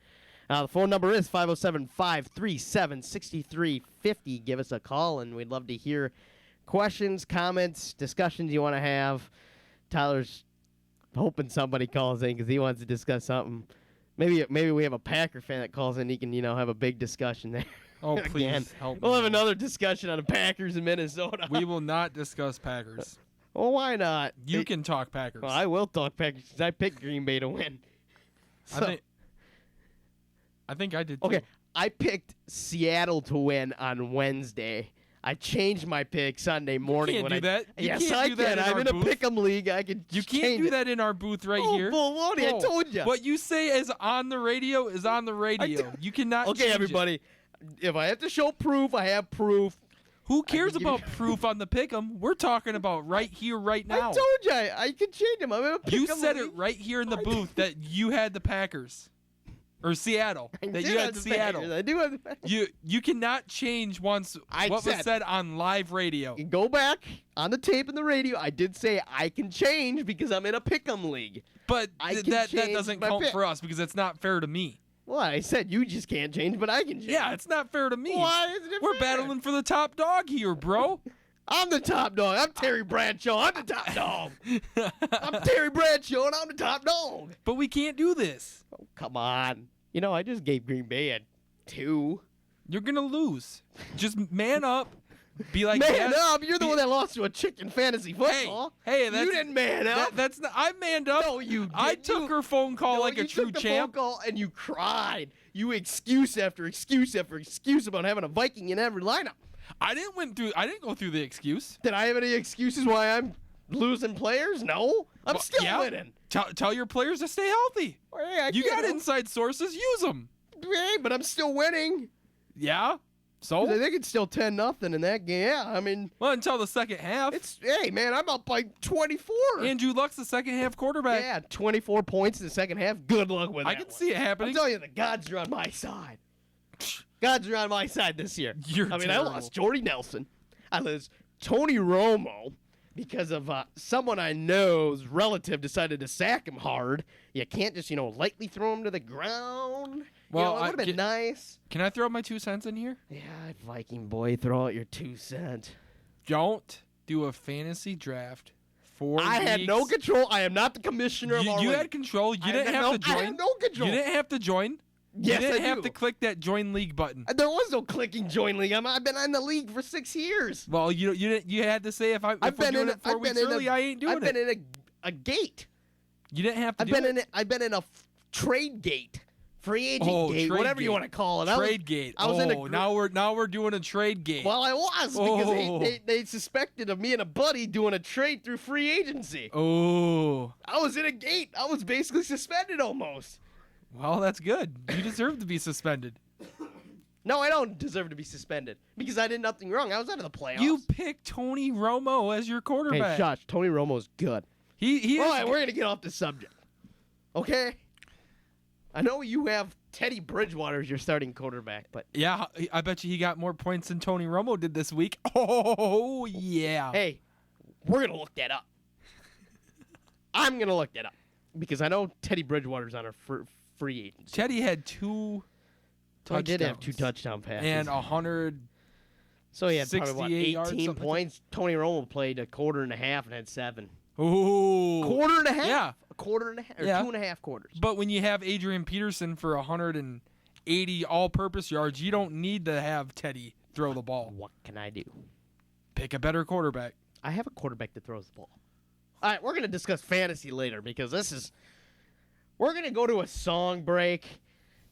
The phone number is 507-537-6350. Give us a call, and we'd love to hear questions, comments, discussions you want to have. Tyler's hoping somebody calls in because he wants to discuss something. Maybe we have a Packer fan that calls in. He can, have a big discussion there. Oh, please help me. We'll have another discussion on the Packers in Minnesota. We will not discuss Packers. Well, why not? You can talk Packers. Well, I will talk Packers because I picked Green Bay to win. So, I think I did too. Okay, I picked Seattle to win on Wednesday. I changed my pick Sunday morning. You can't do that. Yes, I can. I'm in a pick'em league. I can. You can't do that in our booth right here. Oh, Wody, I told you. What you say is on the radio is on the radio. You cannot. Okay, everybody. If I have to show proof, I have proof. Who cares about proof on the pick'em? We're talking about right here, right now. I told you I can change them. I'm in a pick'em. You said it right here in the booth that you had the Packers. Or Seattle. That you had Seattle. Packers. I do have the Packers. You cannot change what was said on live radio. Go back on the tape and the radio. I did say I can change because I'm in a pick'em league. But that doesn't count for us because it's not fair to me. Well, I said you just can't change, but I can change. Yeah, it's not fair to me. Why isn't it We're fair? battling for the top dog here, bro. I'm the top dog. I'm Terry Bradshaw. I'm the top dog. I'm Terry Bradshaw, and I'm the top dog. But we can't do this. Oh, come on. I just gave Green Bay a 2. You're going to lose. Just man up, be like Man that. up! You're the one that lost to a chick in fantasy football. Hey, that's, you didn't man up. That's not. I manned up. No, you didn't. I took her phone call like a true took the champ. phone call and you cried. You excuse after excuse after excuse about having a Viking in every lineup. I didn't go through the excuse. Did I have any excuses why I'm losing players? No, I'm still winning. Tell your players to stay healthy. Hey, You got inside sources. Use them. Hey, but I'm still winning. Yeah. So I think it's still 10-0 in that game. Yeah, I mean, well, until the second half. hey man, I'm up by 24. Andrew Luck's the second half quarterback. Yeah, 24 points in the second half. Good luck with that. I can see it happening. I'm telling you, the gods are on my side. Gods are on my side this year. You're I terrible. lost Jordy Nelson. I lost Tony Romo because of someone I know's relative decided to sack him hard. You can't just, lightly throw him to the ground. Well, it would have been nice. Can I throw my 2 cents in here? Yeah, Viking boy, throw out your 2 cents. Don't do a fantasy draft. 4 I had no control. I am not the commissioner of our You league. had control. You I didn't had have to join. I had no control. You didn't have to join. Yes, you didn't I have do. to click that join league button. There was no clicking join league. I've been in the league for 6 years. Well, you didn't. You had to say if we're doing it 4 weeks early, I ain't doing it. I've been in a gate. You didn't have to. I've been in a trade gate, free agent gate, trade whatever you gate. want to call it. Trade gate. I was in a now we're doing a trade gate. Well, I was because they suspected of me and a buddy doing a trade through free agency. Oh. I was in a gate. I was basically suspended almost. Well, that's good. You deserve to be suspended. No, I don't deserve to be suspended because I did nothing wrong. I was out of the playoffs. You picked Tony Romo as your quarterback. Hey, Josh, Tony Romo's good. He All is. right, we're going to get off the subject. Okay? I know you have Teddy Bridgewater as your starting quarterback, but... Yeah, I bet you he got more points than Tony Romo did this week. Oh, yeah. Hey, we're going to look that up. I'm going to look that up because I know Teddy Bridgewater's on a free agency. Teddy had 2 touchdowns. He did have 2 touchdown passes. And 100. So he had probably, 68 yards, 18 something like points. Tony Romo played a quarter and a half and had 7. Ooh. Quarter and a half? Yeah. A quarter and a half, or Yeah. 2.5 quarters. But when you have Adrian Peterson for 180 all-purpose yards, you don't need to have Teddy throw the ball. What can I do? Pick a better quarterback. I have a quarterback that throws the ball. All right, we're going to discuss fantasy later because we're going to go to a song break,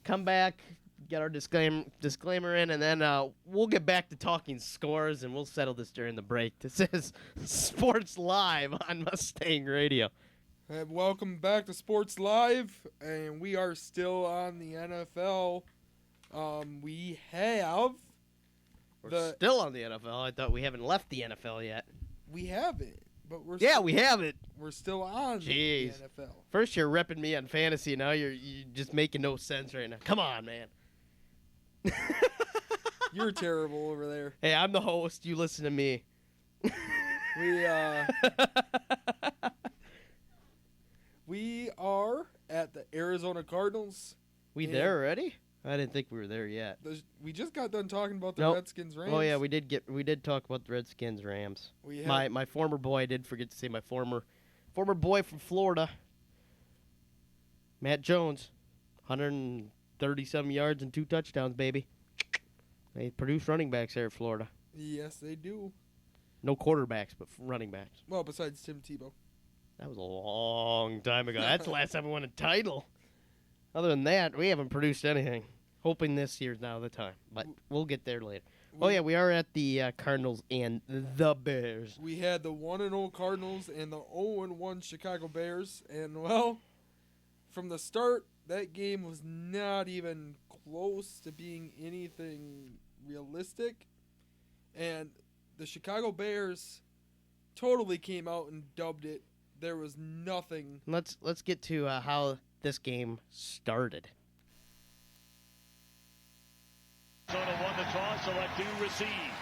come back, get our disclaimer in, and then we'll get back to talking scores, and we'll settle this during the break. This is Sports Live on Mustang Radio. And welcome back to Sports Live, and we are still on the NFL. We're still on the NFL. I thought we haven't left the NFL yet. We haven't, but we're we have it. we're still on Jeez. the NFL. First you're repping me on fantasy, now you're just making no sense right now. Come on, man. You're terrible over there. Hey, I'm the host. You listen to me. We are at the Arizona Cardinals. We there already? I didn't think we were there yet. We just got done talking about the Nope. Redskins Rams. Oh yeah, we did talk about the Redskins Rams. My former boy, I did forget to say my former boy from Florida, Matt Jones, 130-some yards and 2 touchdowns, baby. They produce running backs there at Florida. Yes, they do. No quarterbacks, but running backs. Well, besides Tim Tebow. That was a long time ago. That's the last time we won a title. Other than that, we haven't produced anything. Hoping this year's now the time, but we'll get there later. We are at the Cardinals and the Bears. We had the 1-0 Cardinals and the 0-1 Chicago Bears, and well, from the start, that game was not even close to being anything realistic, and the Chicago Bears totally came out and dubbed it. There was nothing. Let's get to how this game started. Minnesota won the toss, select to receive.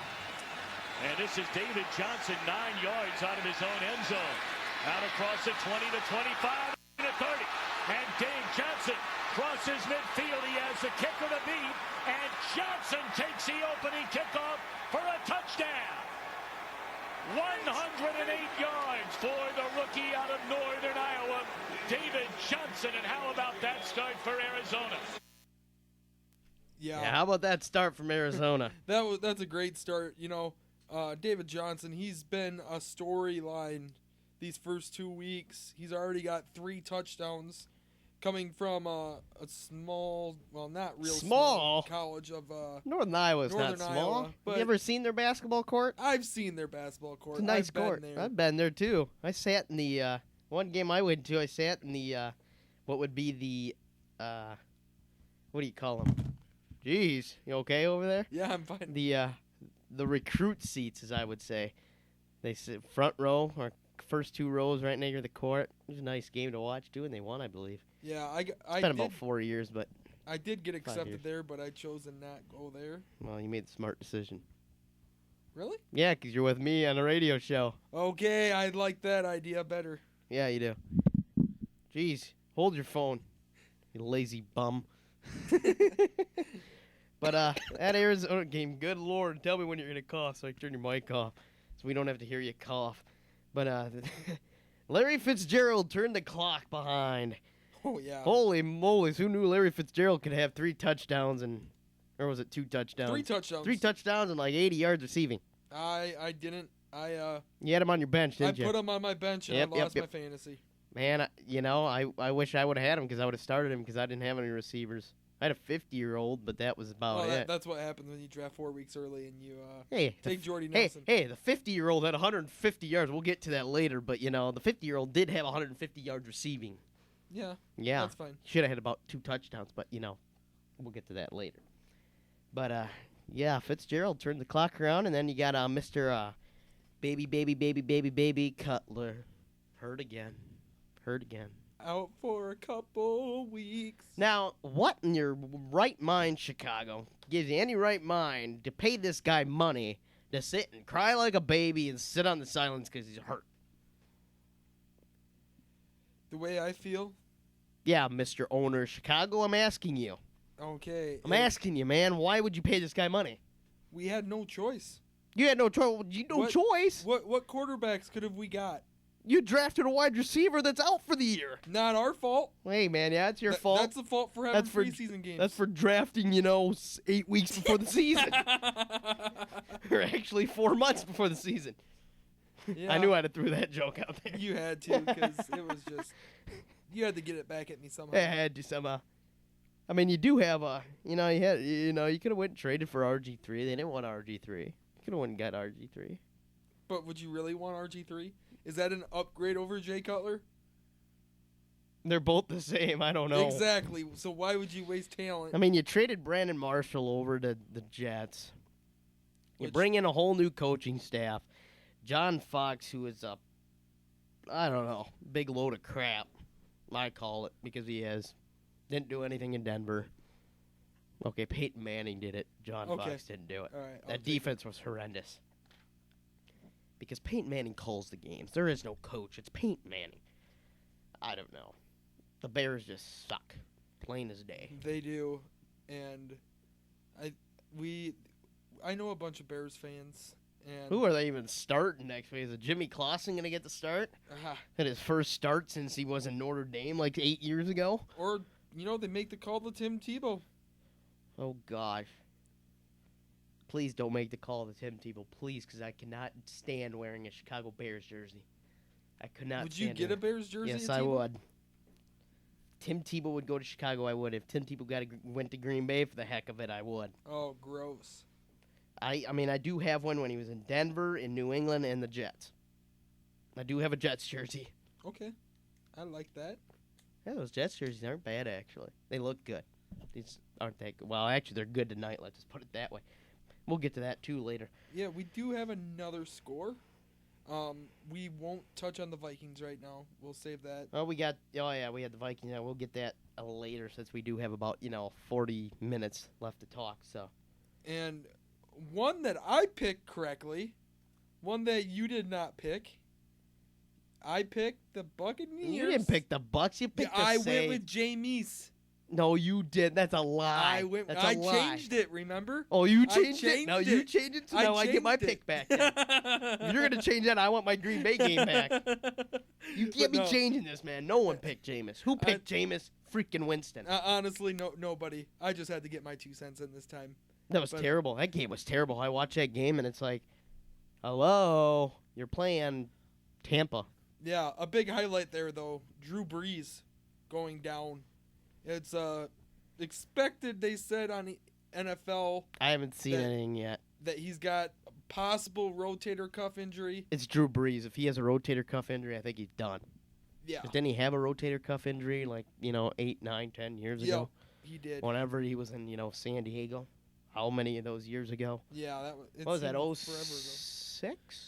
And this is David Johnson, 9 yards out of his own end zone. Out across the 20 to 25 to 30. And Dave Johnson crosses midfield. He has the kicker to beat. And Johnson takes the opening kickoff for a touchdown. 108 yards for the rookie out of Northern Iowa, David Johnson. And how about that start for Arizona? Yeah, how about that start from Arizona? That's a great start. You know, David Johnson, he's been a storyline these first 2 weeks. He's already got 3 touchdowns coming from a small, well, not real small college of Northern Iowa's not small. Iowa, but you ever seen their basketball court? I've seen their basketball court. It's a nice I've been court. there. I've been there too. I sat in the one game I went to. I sat in the what would be the what do you call them? Jeez, you okay over there? Yeah, I'm fine. The recruit seats, as I would say. They sit front row or first 2 rows right near the court. It was a nice game to watch too, and they won, I believe. Yeah, It's been about 4 years, but I did get 5 accepted years. there, but I chose to not go there. Well, you made the smart decision. Really? Yeah, 'cause you're with me on a radio show. Okay, I like that idea better. Yeah, you do. Jeez, hold your phone, you lazy bum. But that Arizona game, good Lord, tell me when you're gonna cough so I can turn your mic off, so we don't have to hear you cough. But Larry Fitzgerald turned the clock behind. Oh yeah. Holy moly! Who knew Larry Fitzgerald could have 3 touchdowns or was it 2 touchdowns? 3 touchdowns. 3 touchdowns and like 80 yards receiving. I didn't. You had him on your bench, didn't you? I put him on my bench and Yep, I lost yep. my fantasy. Man, I wish I would have had him because I would have started him because I didn't have any receivers. I had a 50-year-old, but that was about it. That's what happens when you draft 4 weeks early and you Take Jordy Nelson. Hey, the 50-year-old had 150 yards. We'll get to that later, but the 50-year-old did have 150 yards receiving. Yeah. Yeah. That's fine. Should have had about 2 touchdowns, but we'll get to that later. But yeah, Fitzgerald turned the clock around, and then you got Mr. Baby Cutler hurt again. Out for a couple weeks. Now, what in your right mind, Chicago, gives you any right mind to pay this guy money to sit and cry like a baby and sit on the sidelines because he's hurt? The way I feel? Yeah, Mr. Owner of Chicago, I'm asking you. Okay. I'm asking you, man, why would you pay this guy money? We had no choice. You had no choice. Choice. What quarterbacks could have we got? You drafted a wide receiver that's out for the year. Not our fault. Hey, man, yeah, it's your fault. That's the fault for having preseason games. That's for drafting, 8 weeks before the season. Or actually 4 months before the season. Yeah. I knew I had to throw that joke out there. You had to, because it was just... You had to get it back at me somehow. I had to somehow. I mean, you do have you could have went and traded for RG3. They didn't want RG3. You could have went and got RG3. But would you really want RG3? Is that an upgrade over Jay Cutler? They're both the same. I don't know. Exactly. So why would you waste talent? I mean, you traded Brandon Marshall over to the Jets. You bring in a whole new coaching staff. John Fox, who is I don't know, big load of crap, I call it, because he didn't do anything in Denver. Okay, Peyton Manning did it. John Fox didn't do it. All right, that defense was horrendous. Because Peyton Manning calls the games. There is no coach. It's Peyton Manning. I don't know. The Bears just suck. Plain as day. They do. And I know a bunch of Bears fans. And who are they even starting next week? Is it Jimmy Clausen going to get the start? Had his first start since he was in Notre Dame like 8 years ago? Or, they make the call to Tim Tebow. Oh, gosh. Please don't make the call to Tim Tebow, please, because I cannot stand wearing a Chicago Bears jersey. I could not. Would you get a Bears jersey? Yes, I would. Tim Tebow would go to Chicago, I would. If Tim Tebow went to Green Bay for the heck of it, I would. Oh, gross. I mean, I do have one when he was in Denver, in New England, and the Jets. I do have a Jets jersey. Okay. I like that. Yeah, those Jets jerseys aren't bad, actually. They look good. These aren't that good. Well, actually, they're good tonight. Let's just put it that way. We'll get to that, too, later. Yeah, we do have another score. We won't touch on the Vikings right now. We'll save that. Oh, we had the Vikings. Yeah, we'll get that later since we do have about, 40 minutes left to talk, so. And one that I picked correctly, one that you did not pick, I picked the Buccaneers. You didn't pick the Bucs. You picked the I Saints. went with Jameis. No, you didn't. That's a lie. I changed it, remember? Oh, you changed it? Changed No, it. you changed it? So now I get my pick back. Then. If you're going to change that, I want my Green Bay game back. You can't be changing this, man. No one picked Jameis. Who picked Jameis? Freaking Winston. Honestly, nobody. I just had to get my 2 cents in this time. That was terrible. That game was terrible. I watched that game, and it's like, Hello, you're playing Tampa. Yeah, a big highlight there, though. Drew Brees going down. It's expected, they said, on the NFL. I haven't seen anything yet. That he's got a possible rotator cuff injury. It's Drew Brees. If he has a rotator cuff injury, I think he's done. Yeah. Didn't he have a rotator cuff injury 8, 9, 10 years ago? He did. Whenever he was in, San Diego. How many of those years ago? Yeah, what was that, 06? 06?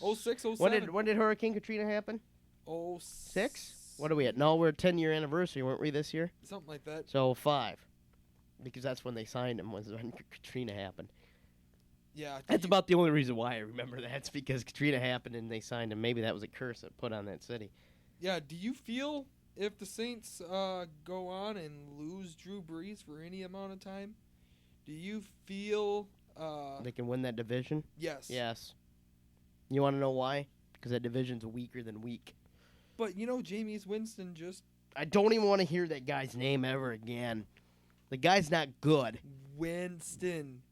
07. When did Hurricane Katrina happen? 06? What are we at? No, we're at 10-year anniversary, weren't we, this year? Something like that. So 5. Because that's when they signed him, was when Katrina happened. Yeah. That's about the only reason why I remember that. It's because Katrina happened and they signed him. Maybe that was a curse that put on that city. Yeah, do you feel if the Saints go on and lose Drew Brees for any amount of time, do you feel they can win that division? Yes. Yes. You want to know why? Because that division's weaker than weak. But, Jameis Winston just... I don't even want to hear that guy's name ever again. The guy's not good. Winston.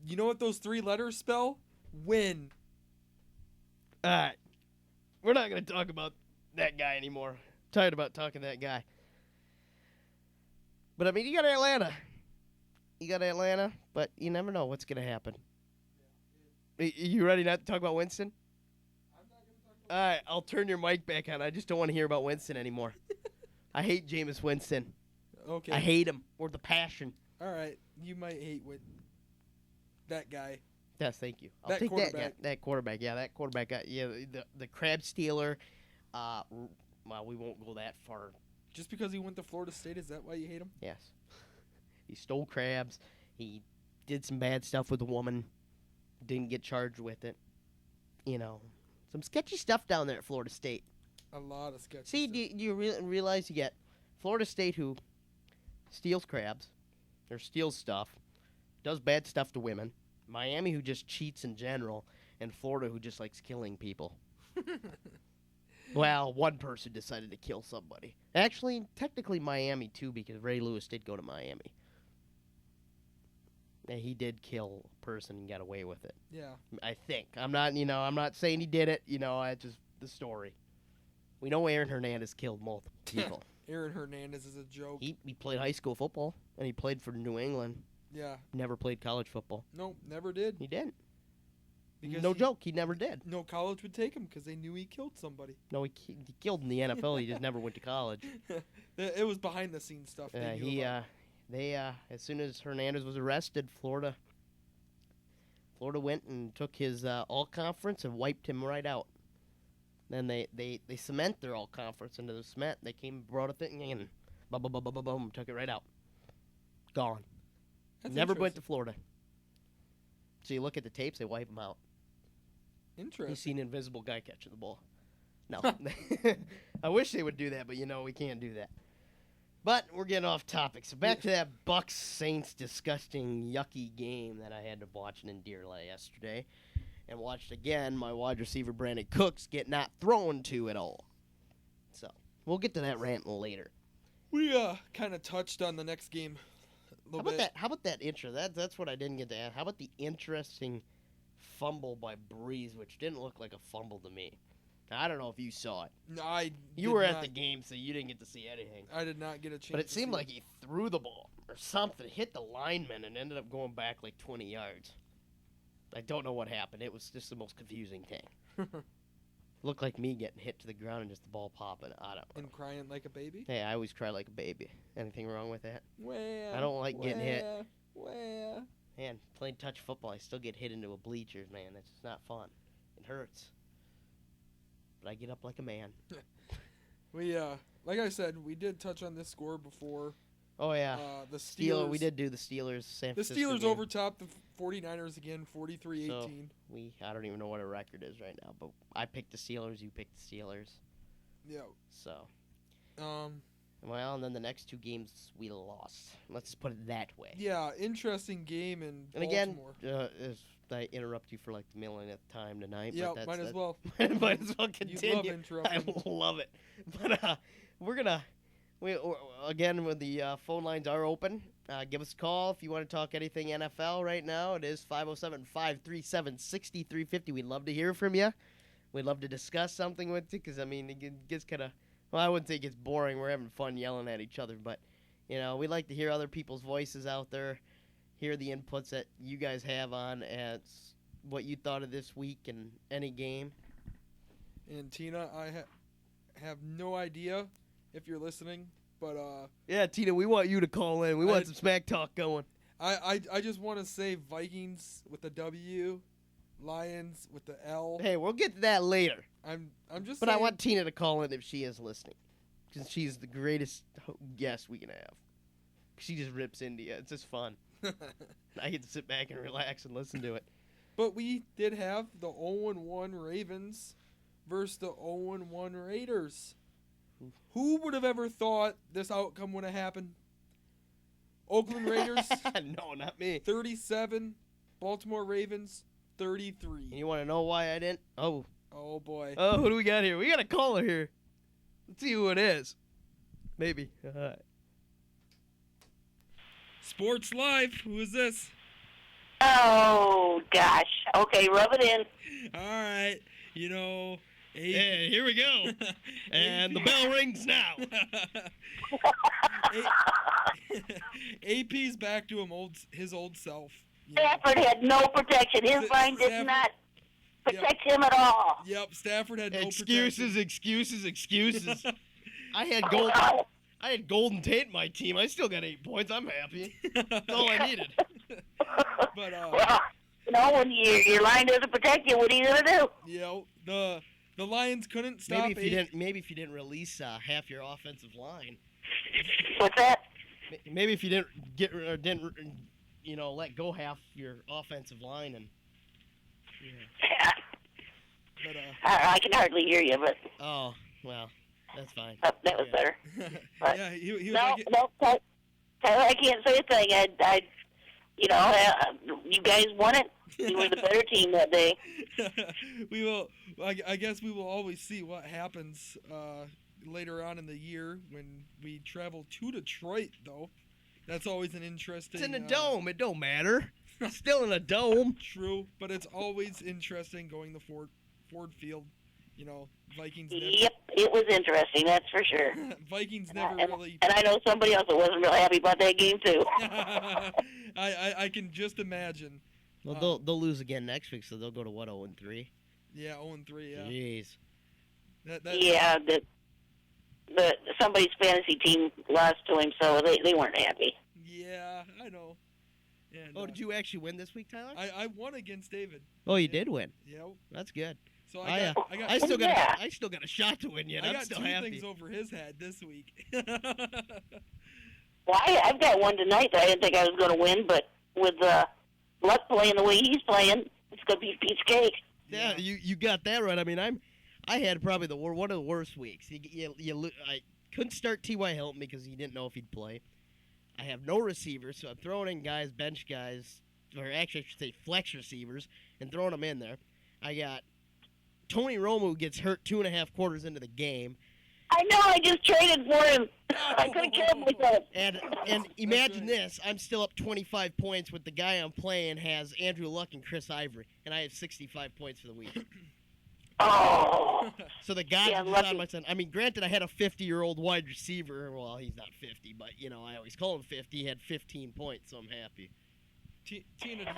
You know what those 3 letters spell? Win. All right. We're not going to talk about that guy anymore. Tired about talking to that guy. But, I mean, you got Atlanta, but you never know what's going to happen. You ready not to talk about Winston? All right, I'll turn your mic back on. I just don't want to hear about Winston anymore. I hate Jameis Winston. Okay. I hate him with the passion. All right. You might hate that guy. Yes, thank you. I'll That take quarterback. that guy. That quarterback. Yeah, that quarterback. Yeah, the crab stealer. Well, we won't go that far. Just because he went to Florida State, is that why you hate him? Yes. He stole crabs. He did some bad stuff with a woman. Didn't get charged with it. Some sketchy stuff down there at Florida State. A lot of sketchy See, stuff. do you realize you get Florida State who steals crabs or steals stuff, does bad stuff to women, Miami who just cheats in general, and Florida who just likes killing people. Well, one person decided to kill somebody. Actually, technically Miami too, because Ray Lewis did go to Miami. And he did kill a person and got away with it. Yeah. I think. I'm not saying he did it. It's just the story. We know Aaron Hernandez killed multiple people. Aaron Hernandez is a joke. He played high school football, and he played for New England. Yeah. Never played college football. No, never did. He didn't. Because No joke, he never did. No college would take him because they knew he killed somebody. No, he killed in the NFL. He just never went to college. It was behind the scenes stuff. As soon as Hernandez was arrested, Florida went and took his all-conference and wiped him right out. Then they cement their all-conference into the cement. They came and brought a thing in, boom, took it right out. Gone. That's Never went to Florida. So you look at the tapes, they wipe him out. Interesting. You see an invisible guy catching the ball. No. I wish they would do that, but we can't do that. But we're getting off topic. So back to that Bucks Saints disgusting, yucky game that I had to watch in Deer yesterday. And watched again my wide receiver Brandon Cooks get not thrown to at all. So we'll get to that rant later. We kind of touched on the next game a little bit. How about that intro? That's what I didn't get to add. How about the interesting fumble by Breeze, which didn't look like a fumble to me. Now, I don't know if you saw it. No, you were at the game, so you didn't get to see anything. I did not get a chance. But it seemed like he threw the ball or something, hit the lineman, and ended up going back like 20 yards. I don't know what happened. It was just the most confusing thing. Looked like me getting hit to the ground and just the ball popping. I don't know. And crying like a baby? Hey, I always cry like a baby. Anything wrong with that? Well, I don't like getting hit. Well. Man, playing touch football, I still get hit into a bleachers, man. That's just not fun. It hurts. But I get up like a man. We, like I said, we did touch on this score before. Oh, yeah. The Steelers. We did do the Steelers. San The Francisco Steelers game. overtopped the 49ers again, 43-18. So I don't even know what our record is right now, but I picked the Steelers, you picked the Steelers. Yeah. So. Well, and then the next two games we lost. Let's just put it that way. Yeah, interesting game in Baltimore. Baltimore. And again, I interrupt you for like the millionth time tonight. Yeah, but might as well. Might as well continue. You love interrupting. I love it. But we're gonna again when the phone lines are open, Give us a call if you want to talk anything NFL right now. It is 507-537-6350. We'd love to hear from you. We'd love to discuss something with you because, I mean, it gets kind of, well, I wouldn't say it gets boring. We're having fun yelling at each other. But, we like to hear other people's voices out there, hear the inputs that you guys have on as what you thought of this week and any game. And Tina, I have no idea if you're listening, but yeah, Tina, we want you to call in. We want some smack talk going. I just want to say Vikings with the W, Lions with the L. Hey, we'll get to that later. I'm just. But saying, I want Tina to call in if she is listening, because she's the greatest guest we can have. She just rips into you. It's just fun. I get to sit back and relax and listen to it. But we did have the 0-1 Ravens versus the 0-1 Raiders. Who would have ever thought this outcome would have happened? Oakland Raiders. No, not me. 37. Baltimore Ravens 33. And you want to know why I didn't? Oh boy. Oh, who do we got here? We got a caller here. Let's see who it is. Maybe. Sports Live. Who is this? Oh, gosh. Okay, rub it in. All right. And here we go. And the bell rings now. AP's back to his old self. Stafford had no protection. His line did not protect him at all. Yep, Stafford had no Excuses. I had Golden Tate in my team. I still got 8 points. I'm happy. That's all I needed. But well, when your line doesn't protect you, what are you gonna do? The Lions couldn't stop. Maybe if you didn't release half your offensive line. What's that? Maybe if you didn't let go half your offensive line and. Yeah. But I can hardly hear you, but. Oh well, that's fine. That was better. But, yeah, he was no, Tyler, I can't say a thing. You guys won it. You were the better team that day. We will. I guess we will always see what happens later on in the year when we travel to Detroit, though. That's always an interesting. It's in a dome. It don't matter. It's still in a dome. True, but it's always interesting going to Ford Field. Vikings. Yep, it was interesting. That's for sure. Vikings never really. And I know somebody else that wasn't really happy about that game too. I can just imagine. Well, they'll lose again next week, so they'll go to what, 0-3? Yeah, 0-3. Yeah. Jeez. Yeah, the somebody's fantasy team lost to him, so they weren't happy. Yeah, I know. And, did you actually win this week, Tyler? I won against David. Oh, you did win. Yep. That's good. So I still got a shot to win yet. I'm still happy. I got 2 things over his head this week. Well, I've got one tonight that I didn't think I was going to win, but with Luck playing the way he's playing, it's going to be a piece of cake. Yeah, you got that right. I mean, I had probably one of the worst weeks. I couldn't start T.Y. Hilton because he didn't know if he'd play. I have no receivers, so I'm throwing in guys, bench guys, or actually I should say flex receivers, and throwing them in there. I got Tony Romo gets hurt 2.5 quarters into the game. I know, I just traded for him. I could have killed myself. And imagine this, I'm still up 25 points with the guy I'm playing has Andrew Luck and Chris Ivory, and I have 65 points for the week. Oh. So the guy on my side. I mean, granted, I had a 50-year-old wide receiver. Well, he's not 50, but, I always call him 50. He had 15 points, so I'm happy. Tina,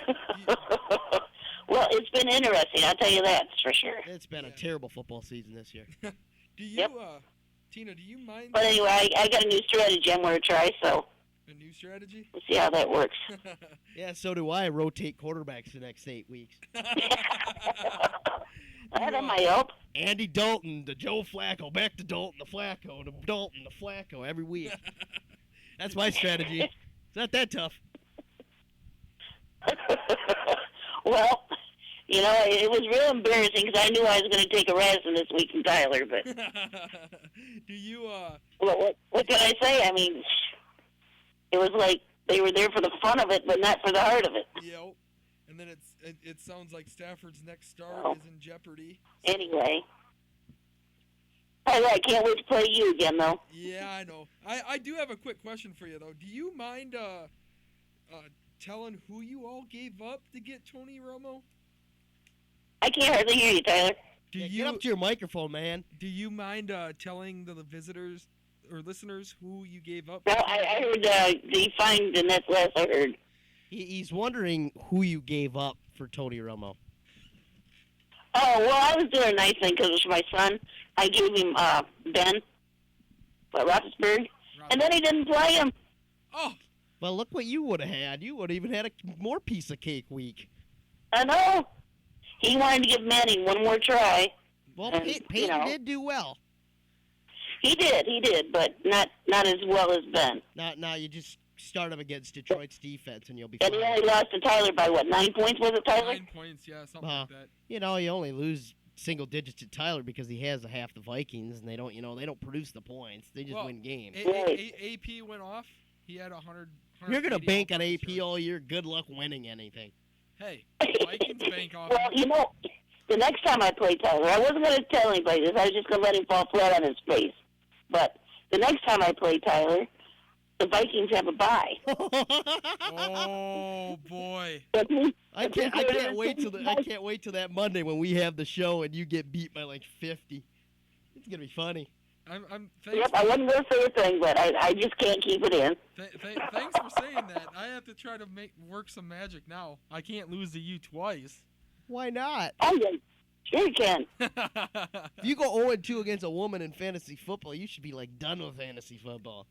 well, it's been interesting, I'll tell you that for sure. It's been a terrible football season this year. Tina, do you mind? But anyway, I got a new strategy I'm going to try, so. A new strategy? We'll see how that works. Yeah, so do I. Rotate quarterbacks the next 8 weeks. That might help. Andy Dalton to Joe Flacco, back to Dalton to Flacco, to Dalton to Flacco every week. That's my strategy. It's not that tough. Well, it was real embarrassing because I knew I was going to take a Radisson this week from Tyler, but. Do you, What can I say? I mean, it was like they were there for the fun of it, but not for the heart of it. Yep. And then it sounds like Stafford's next start is in jeopardy. Anyway. I can't wait to play you again, though. Yeah, I know. I do have a quick question for you, though. Do you mind telling who you all gave up to get Tony Romo? I can't hardly hear you, Tyler. Get up to your microphone, man. Do you mind telling the visitors or listeners who you gave up? No, I heard they fined, and that's last I heard. He's wondering who you gave up for Tony Romo. Oh, well, I was doing a nice thing because it was my son. I gave him Ben Roethlisberger, and then he didn't play him. Oh. Well, look what you would have had. You would have even had a more piece of cake week. I know. He wanted to give Manning one more try. Well, Peyton did do well. He did, but not as well as Ben. Now you just start him against Detroit's defense, and you'll be fine. And he only lost to Tyler by, 9 points, was it, Tyler? 9 points, yeah, something like that. You only lose single digits to Tyler because he has half the Vikings, and they don't produce the points. They just win games. AP went off. He had 100. You're going to bank on AP all year. Good luck winning anything. Hey, Vikings bank off. Well, the next time I play Tyler, I wasn't going to tell anybody this. I was just going to let him fall flat on his face. But the next time I play Tyler, the Vikings have a bye. Oh boy! I can't wait till that Monday when we have the show and you get beat by like 50. It's gonna be funny. Yep, I wasn't gonna say a thing, but I just can't keep it in. Thanks for saying that. I have to try to work some magic now. I can't lose to you twice. Why not? Oh yeah, sure you can. If you go 0-2 against a woman in fantasy football, you should be like done with fantasy football.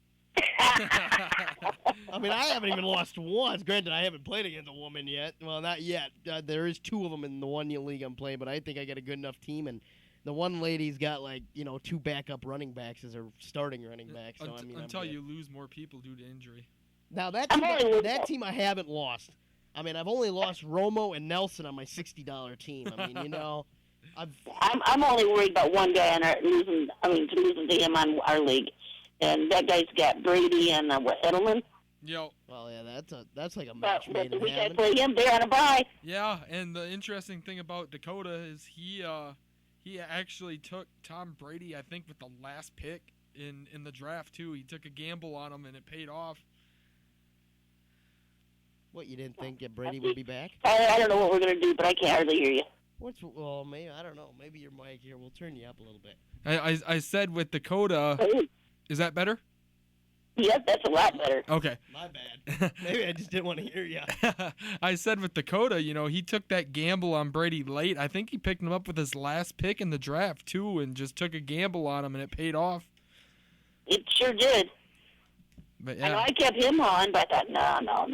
I mean, I haven't even lost once. Granted, I haven't played against a woman yet. Well, not yet. There is 2 of them in the one league I'm playing, but I think I got a good enough team. And the one lady's got 2 backup running backs as her starting running back. So until you lose more people due to injury. Now that team I haven't lost. I mean, I've only lost Romo and Nelson on my $60 team. I mean, I'm only worried about one guy on losing to him on our league, and that guy's got Brady and Edelman. Yo. Well, yeah, that's like a match made in heaven. We can't heaven. play him. They're on a bye. Yeah, and the interesting thing about Dakota is he actually took Tom Brady, I think, with the last pick in the draft too. He took a gamble on him, and it paid off. What, you didn't think that Brady would be back? I don't know what we're gonna do, but I can't hardly hear you. Well, maybe I don't know. Maybe your mic here. We'll turn you up a little bit. I said with Dakota. Is that better? Yep, that's a lot better. Okay. My bad. Maybe I just didn't want to hear you. I said with Dakota, he took that gamble on Brady late. I think he picked him up with his last pick in the draft too, and just took a gamble on him, and it paid off. It sure did. But yeah. I know I kept him on, but I thought, no.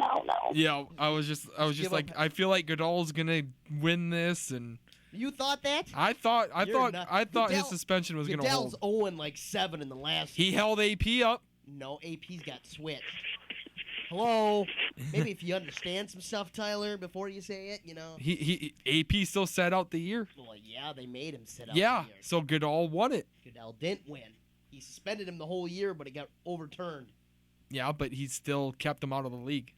Yeah, I was just like, I feel like Goodall's gonna win this, and you thought that? I thought his suspension was gonna hold. Goodell's 0-7 in the last. He held AP up. No, AP's got switched. Hello. Maybe if you understand some stuff, Tyler, before you say it, He AP still sat out the year. Well, yeah, they made him sit out. Yeah, the year. so Goodall won it. Goodell didn't win. He suspended him the whole year, but it got overturned. Yeah, but he still kept him out of the league.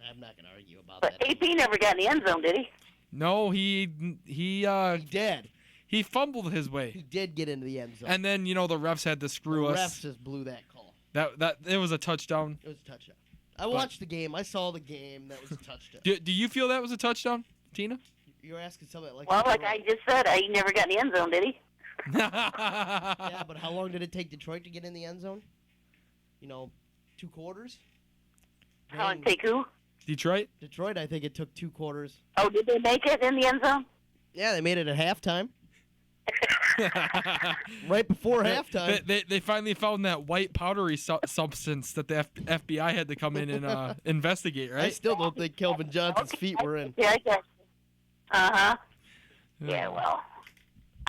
I'm not going to argue about but that. AP never got in the end zone, did he? No, he did. He fumbled his way. He did get into the end zone. And then, the refs had to screw us. The refs just blew that call. That it was a touchdown. It was a touchdown. I watched the game. I saw the game. That was a touchdown. Do you feel that was a touchdown, Tina? You're asking something like well, like I just said, he never got in the end zone, did he? Yeah, but how long did it take Detroit to get in the end zone? 2 quarters? How long did it take who? Detroit? Detroit, I think it took 2 quarters. Oh, did they make it in the end zone? Yeah, they made it at halftime. Right before halftime. They finally found that white powdery substance that the FBI had to come in and investigate, right? I still don't think Kelvin Johnson's feet were in. Yeah, I guess. Uh-huh. Yeah, well.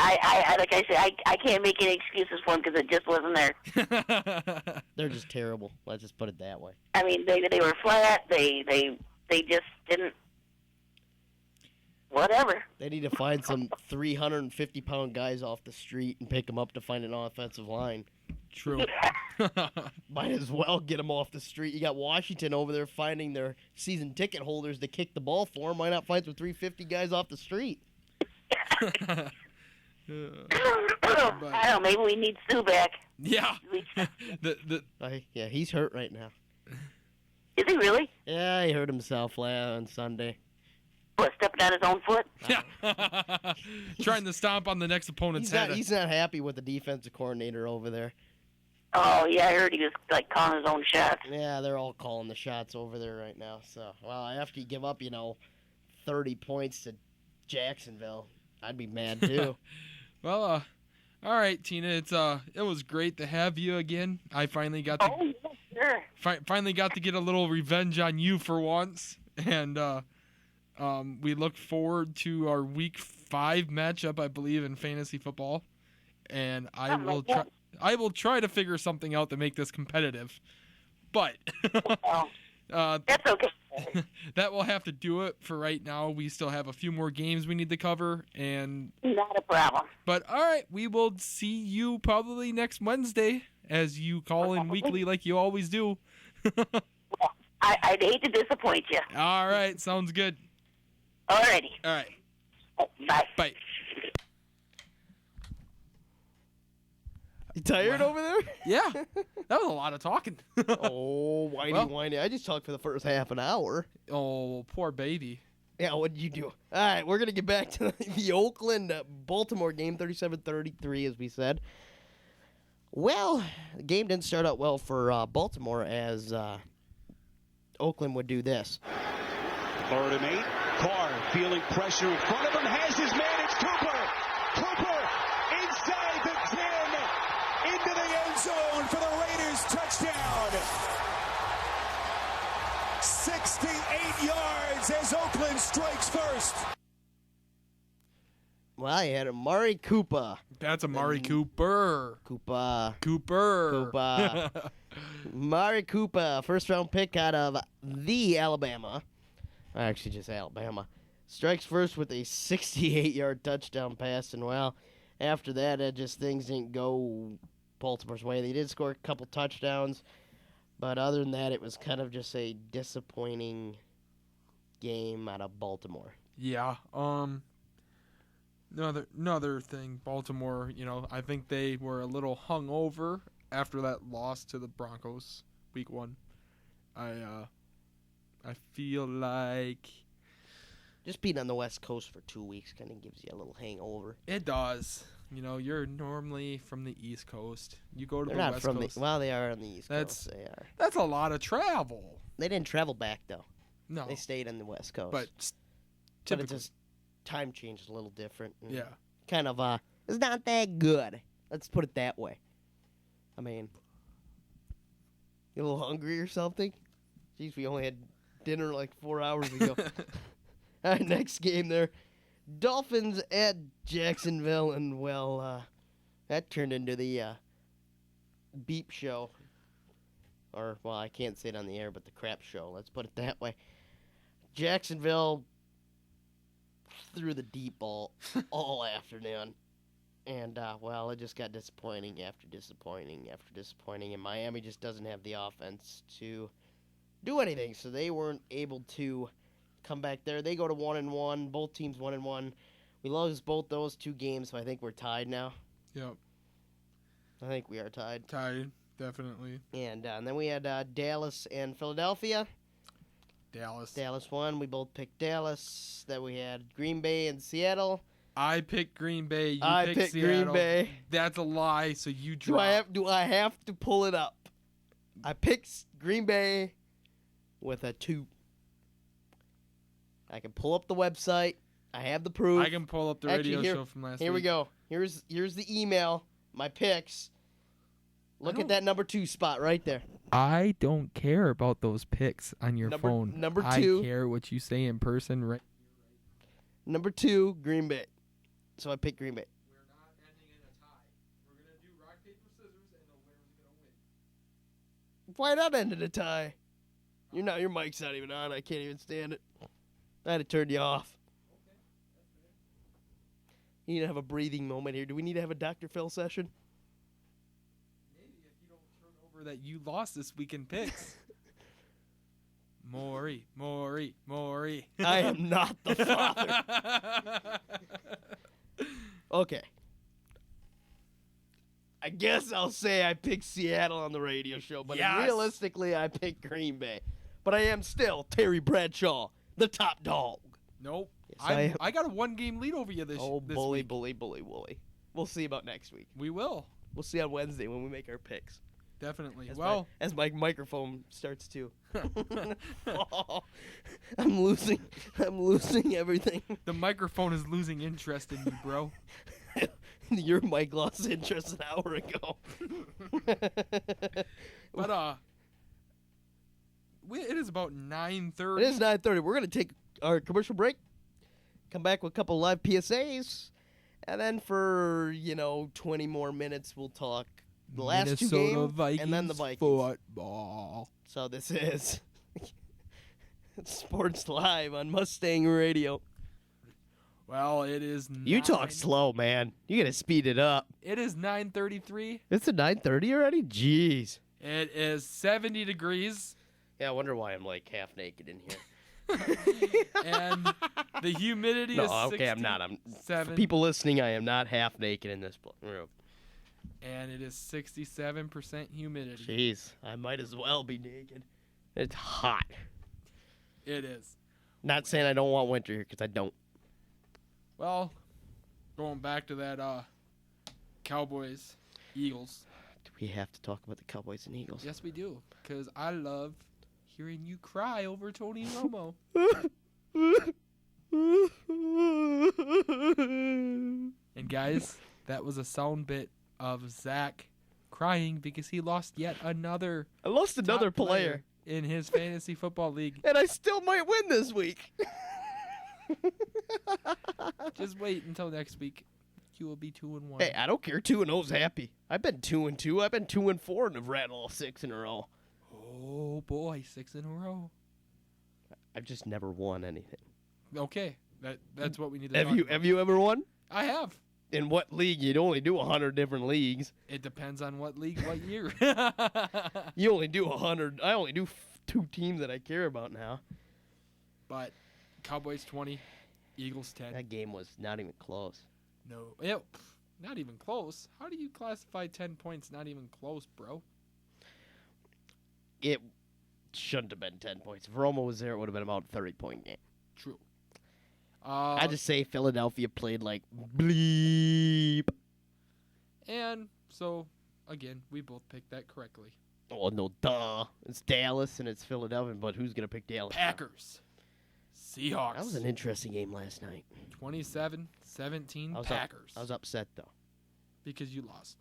I like I said, I can't make any excuses for him because it just wasn't there. They're just terrible. Let's just put it that way. I mean, they were flat. They just didn't. Whatever. They need to find some 350-pound guys off the street and pick them up to find an offensive line. True. Might as well get them off the street. You got Washington over there finding their season ticket holders to kick the ball for them. Why not find some 350 guys off the street? I don't know. Maybe we need Sue back. Yeah. Yeah, he's hurt right now. Is he really? Yeah, he hurt himself on Sunday. What, stepping on his own foot? Yeah. Trying to stomp on the next opponent's head. He's not happy with the defensive coordinator over there. Oh, yeah, I heard he was, like, calling his own shots. Yeah, they're all calling the shots over there right now. So, well, after you give up, 30 points to Jacksonville, I'd be mad too. Well, all right, Tina. It was great to have you again. I finally got to. Oh, yeah, sure. Finally got to get a little revenge on you for once, and we look forward to our Week 5 matchup, I believe, in fantasy football, and I will try to figure something out to make this competitive, but That's okay. that will have to do it for right now. We still have a few more games we need to cover, and Not a problem. but all right, we will see you probably next Wednesday as you call in weekly like you always do. I'd hate to disappoint you. All right, sounds good. Alrighty. All right, Bye. bye. You tired over there? Yeah, that was a lot of talking. Oh, whiny. I just talked for the first half an hour. Oh, poor baby. Yeah, what did you do? All right, we're going to get back to the Oakland-Baltimore game, 37-33, as we said. Well, the game didn't start out well for Baltimore as Oakland would do this. 3rd and 8. Carr feeling pressure in front of him. Has his man. It's Cooper. Cooper inside the 10. Into the end zone for the Raiders. Touchdown. 68 yards as Oakland strikes first. Well, you had Amari Cooper. That's Amari Cooper. Cooper. Amari Cooper, first-round pick out of the Alabama. Actually, just Alabama. Strikes first with a 68-yard touchdown pass, and, well, after that, things didn't go Baltimore's way. They did score a couple touchdowns, but other than that, it was kind of just a disappointing game out of Baltimore. Yeah. Another thing, Baltimore, I think they were a little hungover after that loss to the Broncos week 1. I feel like Just being on the West Coast for 2 weeks kind of gives you a little hangover. it does. You're normally from the East Coast. You go to They're the not West from Coast. well, they are on the East That's- Coast. They are. That's a lot of travel. They didn't travel back though. No, They stayed on the West Coast. but But typically, it just time changed a little different. And yeah. Kind of it's not that good. Let's put it that way. I mean, you a little hungry or something? Jeez, we only had dinner like 4 hours ago. All right, next game there. Dolphins at Jacksonville, and, well, that turned into the beep show. Or, well, I can't say it on the air, but the crap show. Let's put it that way. Jacksonville threw the deep ball all afternoon. And, well, it just got disappointing after disappointing after disappointing. And Miami just doesn't have the offense to do anything. So they weren't able to come back there. They go to 1-1. Both teams 1-1. We lost both those 2 games, so I think we're tied now. Yep. I think we are tied. Tied, definitely. And then we had Dallas and Philadelphia. Dallas. Dallas won. We both picked Dallas. Then we had Green Bay and Seattle. I picked Green Bay. You I picked picked Seattle. Green Bay. That's a lie. So you Do dropped. I have to pull it up? I picked Green Bay with a 2. I can pull up the website. I have the proof. I can pull up the radio show from last week. Here we go. Here's the email. My picks. Look at that number 2 spot right there. I don't care about those picks on your phone. Number 2. I care what you say in person. Right. Number 2, Green Bay. So I picked Green Bay. We're not ending in a tie. We're gonna do rock paper scissors, and the winner's gonna win. Why not end in a tie? Your mic's not even on. I can't even stand it. I had to turn you off. You need to have a breathing moment here. Do we need to have a Dr. Phil session? Maybe if you don't turn over that you lost this week in picks. Maury. I am not the father. Okay. I guess I'll say I picked Seattle on the radio show, but Yes. realistically, I picked Green Bay. but I am still Terry Bradshaw, the top dog. Nope. Yes, I got a 1-game lead over you this bully, week. bully, bully, bully. We'll see about next week. We will. We'll see on Wednesday when we make our picks. Definitely. As my microphone starts to. Oh, I'm losing everything. The microphone is losing interest in me, bro. Your mic lost interest an hour ago. But it is about 9:30. It is 9:30. We're gonna take our commercial break. Come back with a couple live PSAs, and then for 20 more minutes we'll talk the last Minnesota two games Vikings and then the Vikings football. So this is Sports Live on Mustang Radio. Well, it is. You talk slow, man. You gotta speed it up. It is 9:33. It's a 9:30 already. Jeez. It is 70 degrees. Yeah, I wonder why I'm like half naked in here. And the humidity is 67. Okay, I'm not. For people listening, I am not half naked in this room. And it is 67% humidity. Jeez, I might as well be naked. It's hot. It is. Not saying I don't want winter here, because I don't. Well, going back to that Cowboys, Eagles. Do we have to talk about the Cowboys and Eagles? Yes, we do, because I love hearing you cry over Tony Romo. And guys, that was a sound bit of Zach crying because he lost yet another. I lost another player in his fantasy football league. And I still might win this week. Just wait until next week. You will be 2-1. Hey, I don't care. 2-0's happy. I've been 2-2. I've been 2-4 and have rattled all 6 in a row. Oh boy, 6 in a row. I've just never won anything. Okay, that's what we need to. Have you ever won? I have. In what league? You'd only do 100 different leagues. It depends on what league, what year. You only do 100. I only do 2 teams that I care about now. But Cowboys 20, Eagles 10. That game was not even close. No, not even close. How do you classify 10 points not even close, bro? It shouldn't have been 10 points. If Romo was there, it would have been about a 30-point game. True. I just say Philadelphia played like bleep. And so, again, we both picked that correctly. Oh, no, duh. It's Dallas and it's Philadelphia, but who's going to pick Dallas? Packers. Seahawks. That was an interesting game last night. 27-17 Packers. I was upset, though. Because you lost.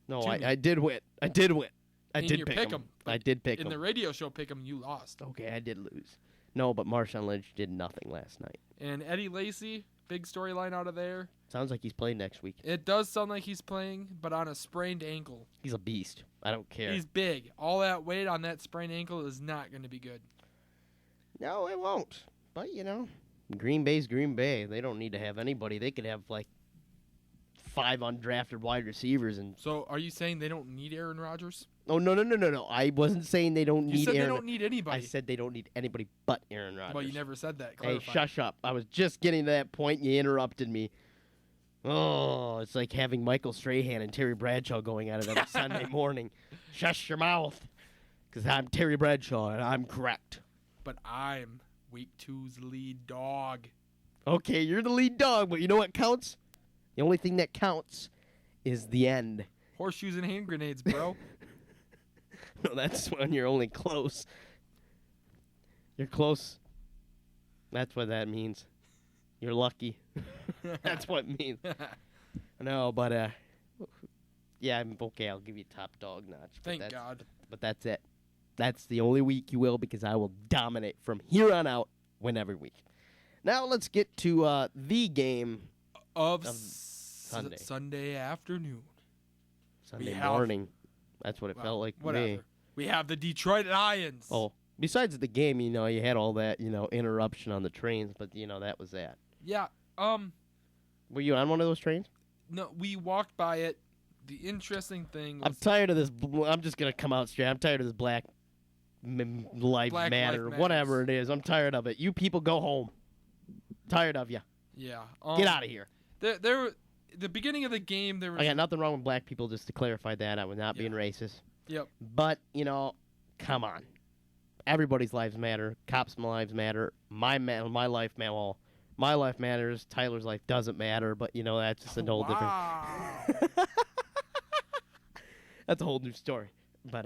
No, I did win. I did win. I did pick him. I did pick him. In the radio show pick him, you lost. Okay, I did lose. No, but Marshawn Lynch did nothing last night. And Eddie Lacy, big storyline out of there. Sounds like he's playing next week. It does sound like he's playing, but on a sprained ankle. He's a beast. I don't care. He's big. All that weight on that sprained ankle is not going to be good. No, it won't. But, Green Bay's Green Bay. They don't need to have anybody. They could have, 5 undrafted wide receivers. And So, are you saying they don't need Aaron Rodgers? Oh, no. I wasn't saying they don't need Aaron. You said they don't need anybody. I said they don't need anybody but Aaron Rodgers. Well, you never said that. Hey, Clarify. shush up. I was just getting to that point, and you interrupted me. Oh, it's like having Michael Strahan and Terry Bradshaw going at it every Sunday morning. Shush your mouth, because I'm Terry Bradshaw, and I'm correct. But I'm Week 2's lead dog. Okay, you're the lead dog, but you know what counts? The only thing that counts is the end. Horseshoes and hand grenades, bro. No, that's when you're only close. You're close. That's what that means. You're lucky. That's what it means. No, but yeah, I'm okay. I'll give you top dog notch. Thank God. But that's it. That's the only week you will, because I will dominate from here on out, win every week. Now let's get to the game of Sunday. Sunday afternoon. Sunday morning. That's what it felt like to me. We have the Detroit Lions. Oh, besides the game, you had all that, interruption on the trains, but, that was that. Yeah. Were you on one of those trains? No, we walked by it. The interesting thing was... I'm tired of this. I'm just going to come out straight. I'm tired of this Black Lives Matter, whatever it is. I'm tired of it. You people go home. Tired of you. Yeah. Get out of here. The beginning of the game, there was... I got nothing wrong with black people, just to clarify that. I was not being racist. Yep. But, come on. everybody's lives matter. Cops' lives matter. My life matter. Well, my life matters. Tyler's life doesn't matter. But that's just a whole different. That's a whole new story. But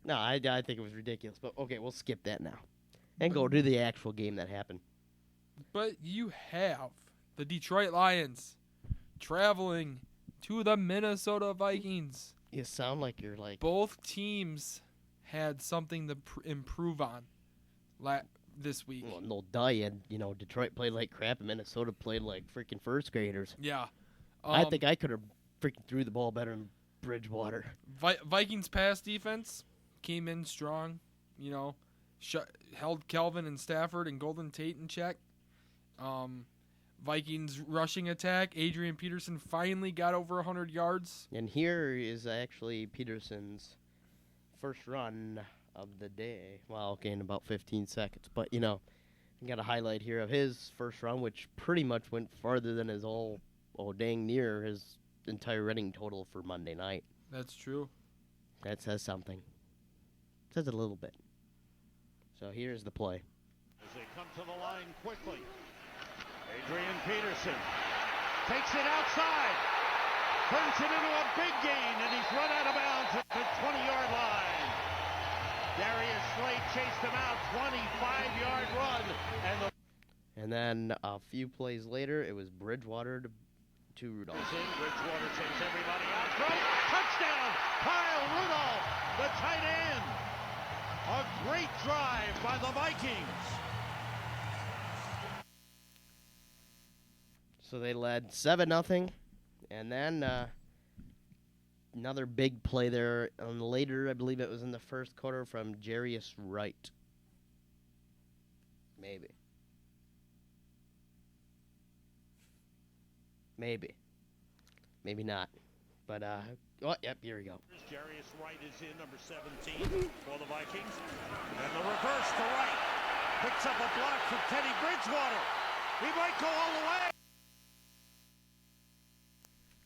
no, I think it was ridiculous. But okay, we'll skip that now and go to the actual game that happened. But you have the Detroit Lions traveling to the Minnesota Vikings. You sound like you're like both teams had something to improve on this week. Well, no duh. Detroit played like crap and Minnesota played like freaking first graders. Yeah. I think I could have freaking threw the ball better than Bridgewater. Vikings pass defense came in strong. Held Kelvin and Stafford and Golden Tate in check. Vikings rushing attack. Adrian Peterson finally got over 100 yards. And here is actually Peterson's first run of the day. Well, okay, in about 15 seconds. But, I got a highlight here of his first run, which pretty much went farther than his dang near his entire running total for Monday night. That's true. That says something. Says a little bit. So here's the play. As they come to the line quickly, Adrian Peterson takes it outside, turns it into a big gain, and he's run out of bounds at the 20-yard line. Darius Slade chased him out, 25-yard run, and then a few plays later, it was Bridgewater to Rudolph. Bridgewater takes everybody out, throws, touchdown, Kyle Rudolph, the tight end. A great drive by the Vikings. So they led 7-0, and then another big play there. And later, I believe it was in the first quarter from Jarius Wright. Maybe. Maybe not. But, yep, here we go. Jarius Wright is in, number 17 for the Vikings. And the reverse to Wright. Picks up a block from Teddy Bridgewater. He might go all the way.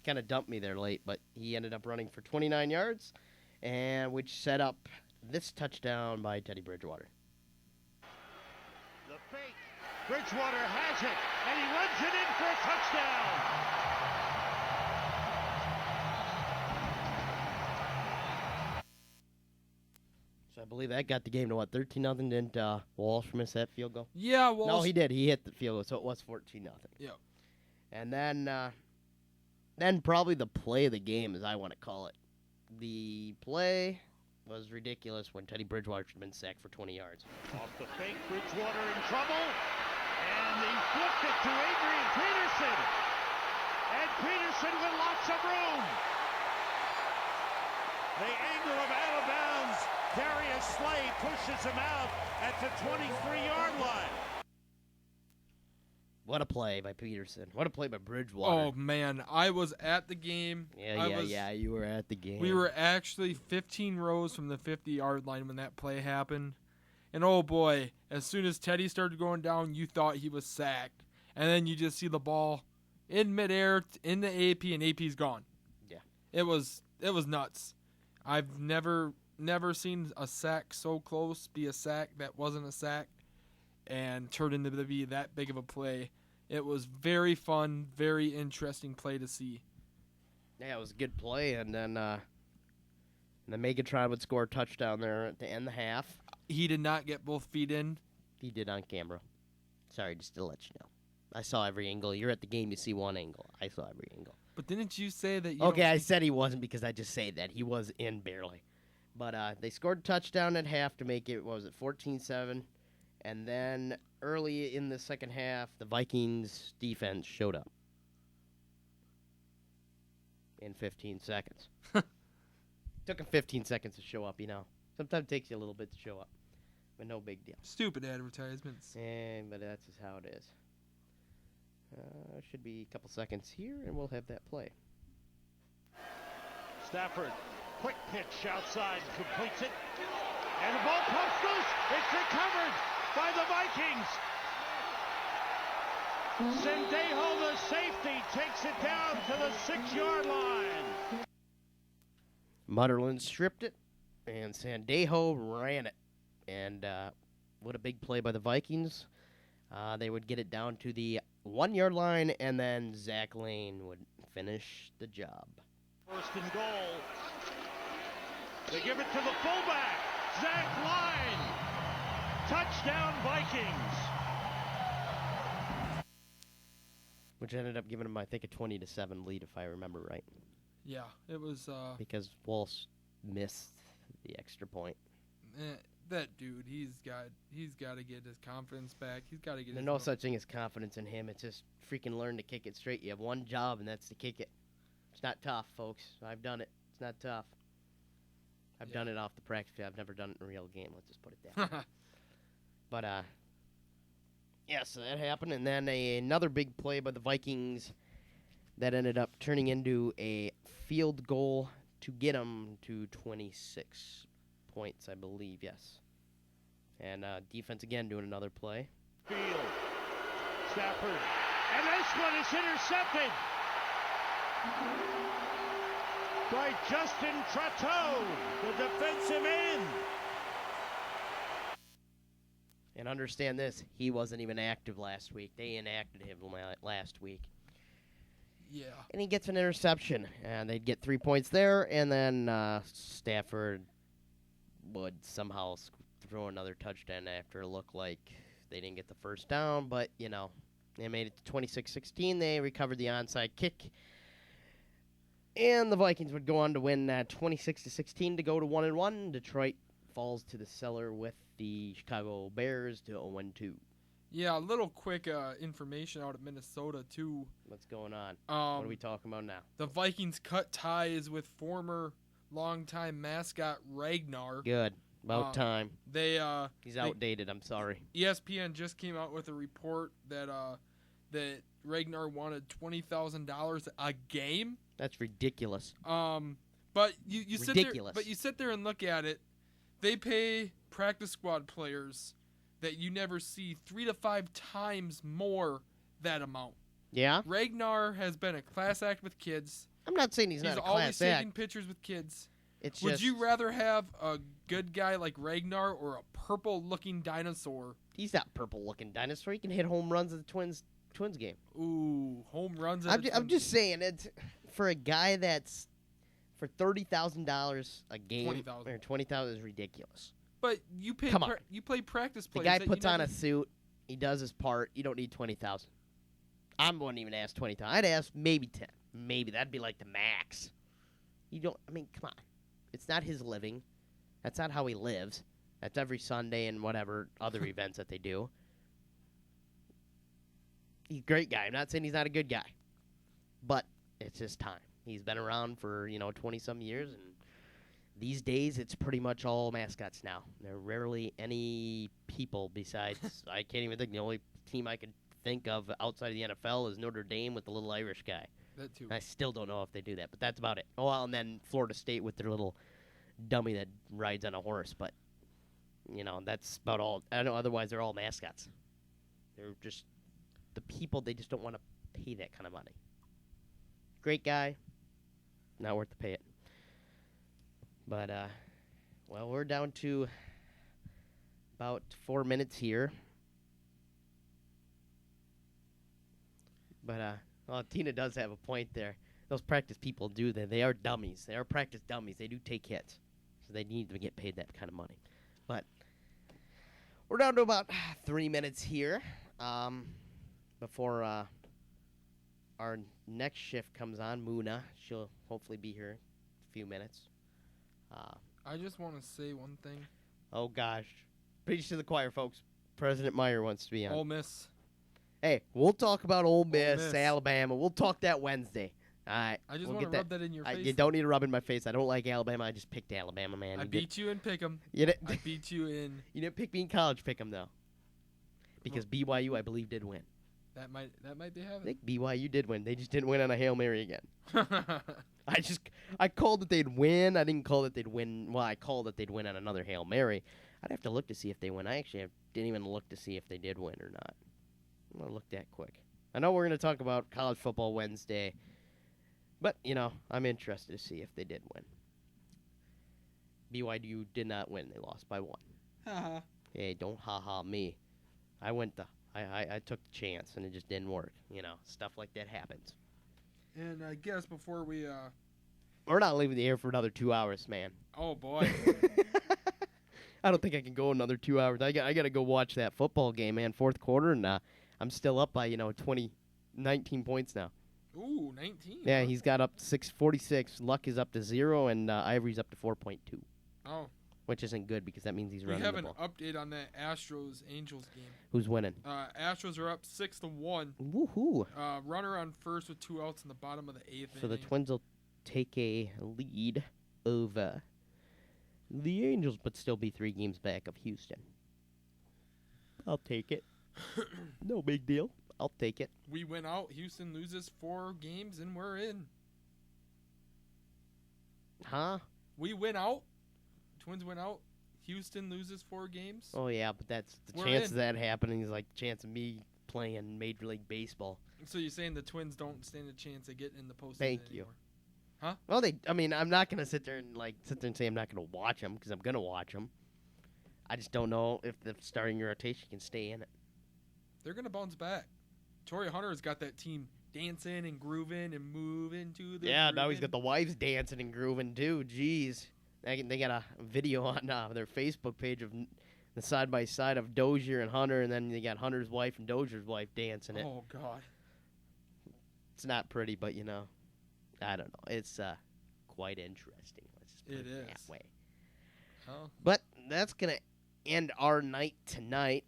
Kind of dumped me there late, but he ended up running for 29 yards, and which set up this touchdown by Teddy Bridgewater. The fake. Bridgewater has it, and he runs it in for a touchdown. So I believe that got the game to 13-0. Didn't Walsh miss that field goal? Yeah, Walsh. No, he did. He hit the field goal, so it was 14-0. Yeah. And then probably the play of the game, as I want to call it. The play was ridiculous when Teddy Bridgewater should have been sacked for 20 yards. Off the fake, Bridgewater in trouble, and he flipped it to Adrian Peterson. And Peterson with lots of room. They angle him out of bounds. Darius Slade pushes him out at the 23-yard line. What a play by Peterson. What a play by Bridgewater. Oh, man. I was at the game. Yeah, you were at the game. We were actually 15 rows from the 50-yard line when that play happened. And, oh, boy, as soon as Teddy started going down, you thought he was sacked. And then you just see the ball in midair in the AP, and AP's gone. Yeah. It was nuts. I've never seen a sack so close be a sack that wasn't a sack and turned into be that big of a play. It was very fun, very interesting play to see. Yeah, it was a good play, and then Megatron would score a touchdown there at the end of the half. He did not get both feet in. He did on camera. Sorry, just to let you know. I saw every angle. You're at the game, you see one angle. I saw every angle. But didn't you say that you Okay, I said he wasn't because I just say that. He was in barely. But they scored a touchdown at half to make it, 14-7. And then early in the second half, the Vikings defense showed up in 15 seconds. Took them 15 seconds to show up, Sometimes it takes you a little bit to show up, but no big deal. Stupid advertisements. But that's just how it is. Should be a couple seconds here, and we'll have that play. Stafford, quick pitch outside, completes it. And the ball post loose. It's recovered by the Vikings. Sendejo, the safety, takes it down to the 6-yard line. Mutterland stripped it, and Sendejo ran it. And what a big play by the Vikings. They would get it down to the 1-yard line, and then Zach Lane would finish the job. First and goal. They give it to the fullback, Zach Line. Touchdown, Vikings. Which ended up giving them, I think, a 20-7 lead, if I remember right. Yeah, it was. Because Walsh missed the extra point. That dude, he's got to get his confidence back. He's got to get. There's no such thing as confidence in him. It's just freaking learn to kick it straight. You have one job, and that's to kick it. It's not tough, folks. I've done it. It's not tough. I've done it off the practice field. I've never done it in a real game. Let's just put it that way. But, yeah, so that happened. And then another big play by the Vikings that ended up turning into a field goal to get them to 26 points, I believe, yes. And defense again doing another play. Field. Stafford. And this one is intercepted by Justin Trattou, the defensive end. And understand this, he wasn't even active last week. They inacted him last week. Yeah. And he gets an interception. And they'd get 3 points there, and then Stafford would somehow throw another touchdown after it looked like they didn't get the first down. But, you know, they made it to 26-16. They recovered the onside kick. And the Vikings would go on to win 26-16 to go to 1-1. Detroit falls to the cellar with the Chicago Bears to 0-2. Yeah, a little quick information out of Minnesota, too. What's going on? What are we talking about now? The Vikings cut ties with former longtime mascot Ragnar. Good. About time. He's outdated, I'm sorry. ESPN just came out with a report that that Ragnar wanted $20,000 a game. That's ridiculous. But you sit there and look at it. They pay practice squad players that you never see 3 to 5 times more that amount. Yeah? Ragnar has been a class act with kids. I'm not saying he's not a class act. He's always taking pictures with kids. Would you rather have a good guy like Ragnar or a purple-looking dinosaur? He's not purple-looking dinosaur. He can hit home runs at the Twins game. Ooh, home runs. I'm just saying, it's for a guy that's for $30,000 a game or $20,000 is ridiculous. But you pay. You play practice players. The guy puts on a suit. He does his part. You don't need $20,000. I wouldn't even ask $20,000. I'd ask maybe 10. Maybe that'd be like the max. You don't. I mean, come on. It's not his living. That's not how he lives. That's every Sunday and whatever other events that they do. He's a great guy. I'm not saying he's not a good guy. But it's his time. He's been around for, 20-some years, and these days it's pretty much all mascots now. There are rarely any people besides, I can't even think, the only team I could think of outside of the NFL is Notre Dame with the little Irish guy. That too. I still don't know if they do that, but that's about it. Oh, well, and then Florida State with their little dummy that rides on a horse, but, that's about all. I know otherwise they're all mascots. They're just the people, they just don't want to pay that kind of money. Great guy, not worth to pay it. But, we're down to about 4 minutes here. But, Tina does have a point there. Those practice people do that. They are dummies. They are practice dummies. They do take hits. So they need to get paid that kind of money. But we're down to about 3 minutes here before our next shift comes on. Muna, she'll hopefully be here in a few minutes. I just want to say one thing. Oh, gosh. Preach to the choir, folks. President Meyer wants to be on. Ole Miss. Hey, we'll talk about Ole Miss, Alabama. We'll talk that Wednesday. All right. I just want to rub that in your face. You don't need to rub in my face. I don't like Alabama. I just picked Alabama, man. I beat you in Pick'em. I beat you in. You didn't pick me in college Pick'em, though. Because BYU, I believe, did win. That might be happening. I think BYU did win. They just didn't win on a Hail Mary again. I called that they'd win. I didn't call that they'd win. Well, I called that they'd win on another Hail Mary. I'd have to look to see if they win. I actually didn't even look to see if they did win or not. I'm going to look that quick. I know we're going to talk about college football Wednesday. But, I'm interested to see if they did win. BYU did not win. They lost by 1. Haha. Hey, don't ha-ha me. I took the chance, and it just didn't work. Stuff like that happens. And I guess before we We're not leaving the air for another 2 hours, man. oh boy. I don't think I can go another 2 hours. I got to go watch that football game, man. Fourth quarter, and I'm still up by 19 points now. Ooh, 19. Yeah, huh? he's got up to 646. Luck is up to 0, and Ivory's up to 4.2, Oh. which isn't good because that means he's We running have the an ball. update on that Astros-Angels game. Who's winning? Astros are up 6-1. Woohoo! Runner on first with 2 outs in the bottom of the 8th So the inning. Twins will take a lead over the Angels, but still be 3 games back of Houston. I'll take it. No big deal. I'll take it. We win out. Houston loses 4 games, and we're in. Huh? We win out. Twins win out. Houston loses 4 games. Oh, yeah, but that's the We're chance in. of that happening is like the chance of me playing Major League Baseball. So you're saying the Twins don't stand a chance of getting in the postseason Thank you. anymore? Well, I'm not going to sit there and say I'm not going to watch them because I'm going to watch them. I just don't know if the starting rotation can stay in it. They're going to bounce back. Torrey Hunter's got that team dancing and grooving and moving to the Yeah, now he's grooving. got the wives dancing and grooving too. Jeez. They got a video on their Facebook page of the side-by-side of Dozier and Hunter, and then they got Hunter's wife and Dozier's wife dancing it. Oh, God. It's not pretty, but, I don't know. It's quite interesting. Let's just put It it that is. way. Oh. But that's going to end our night tonight.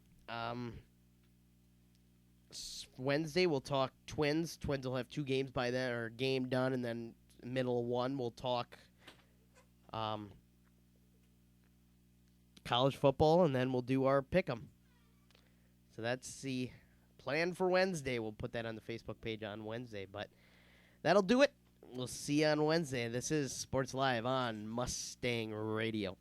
Wednesday, we'll talk Twins. Twins will have 2 games by then, or game done, and then middle of one, we'll talk college football, and then we'll do our pick'em. So that's the plan for Wednesday. We'll put that on the Facebook page on Wednesday, but that'll do it. We'll see you on Wednesday. This is Sports Live on Mustang Radio.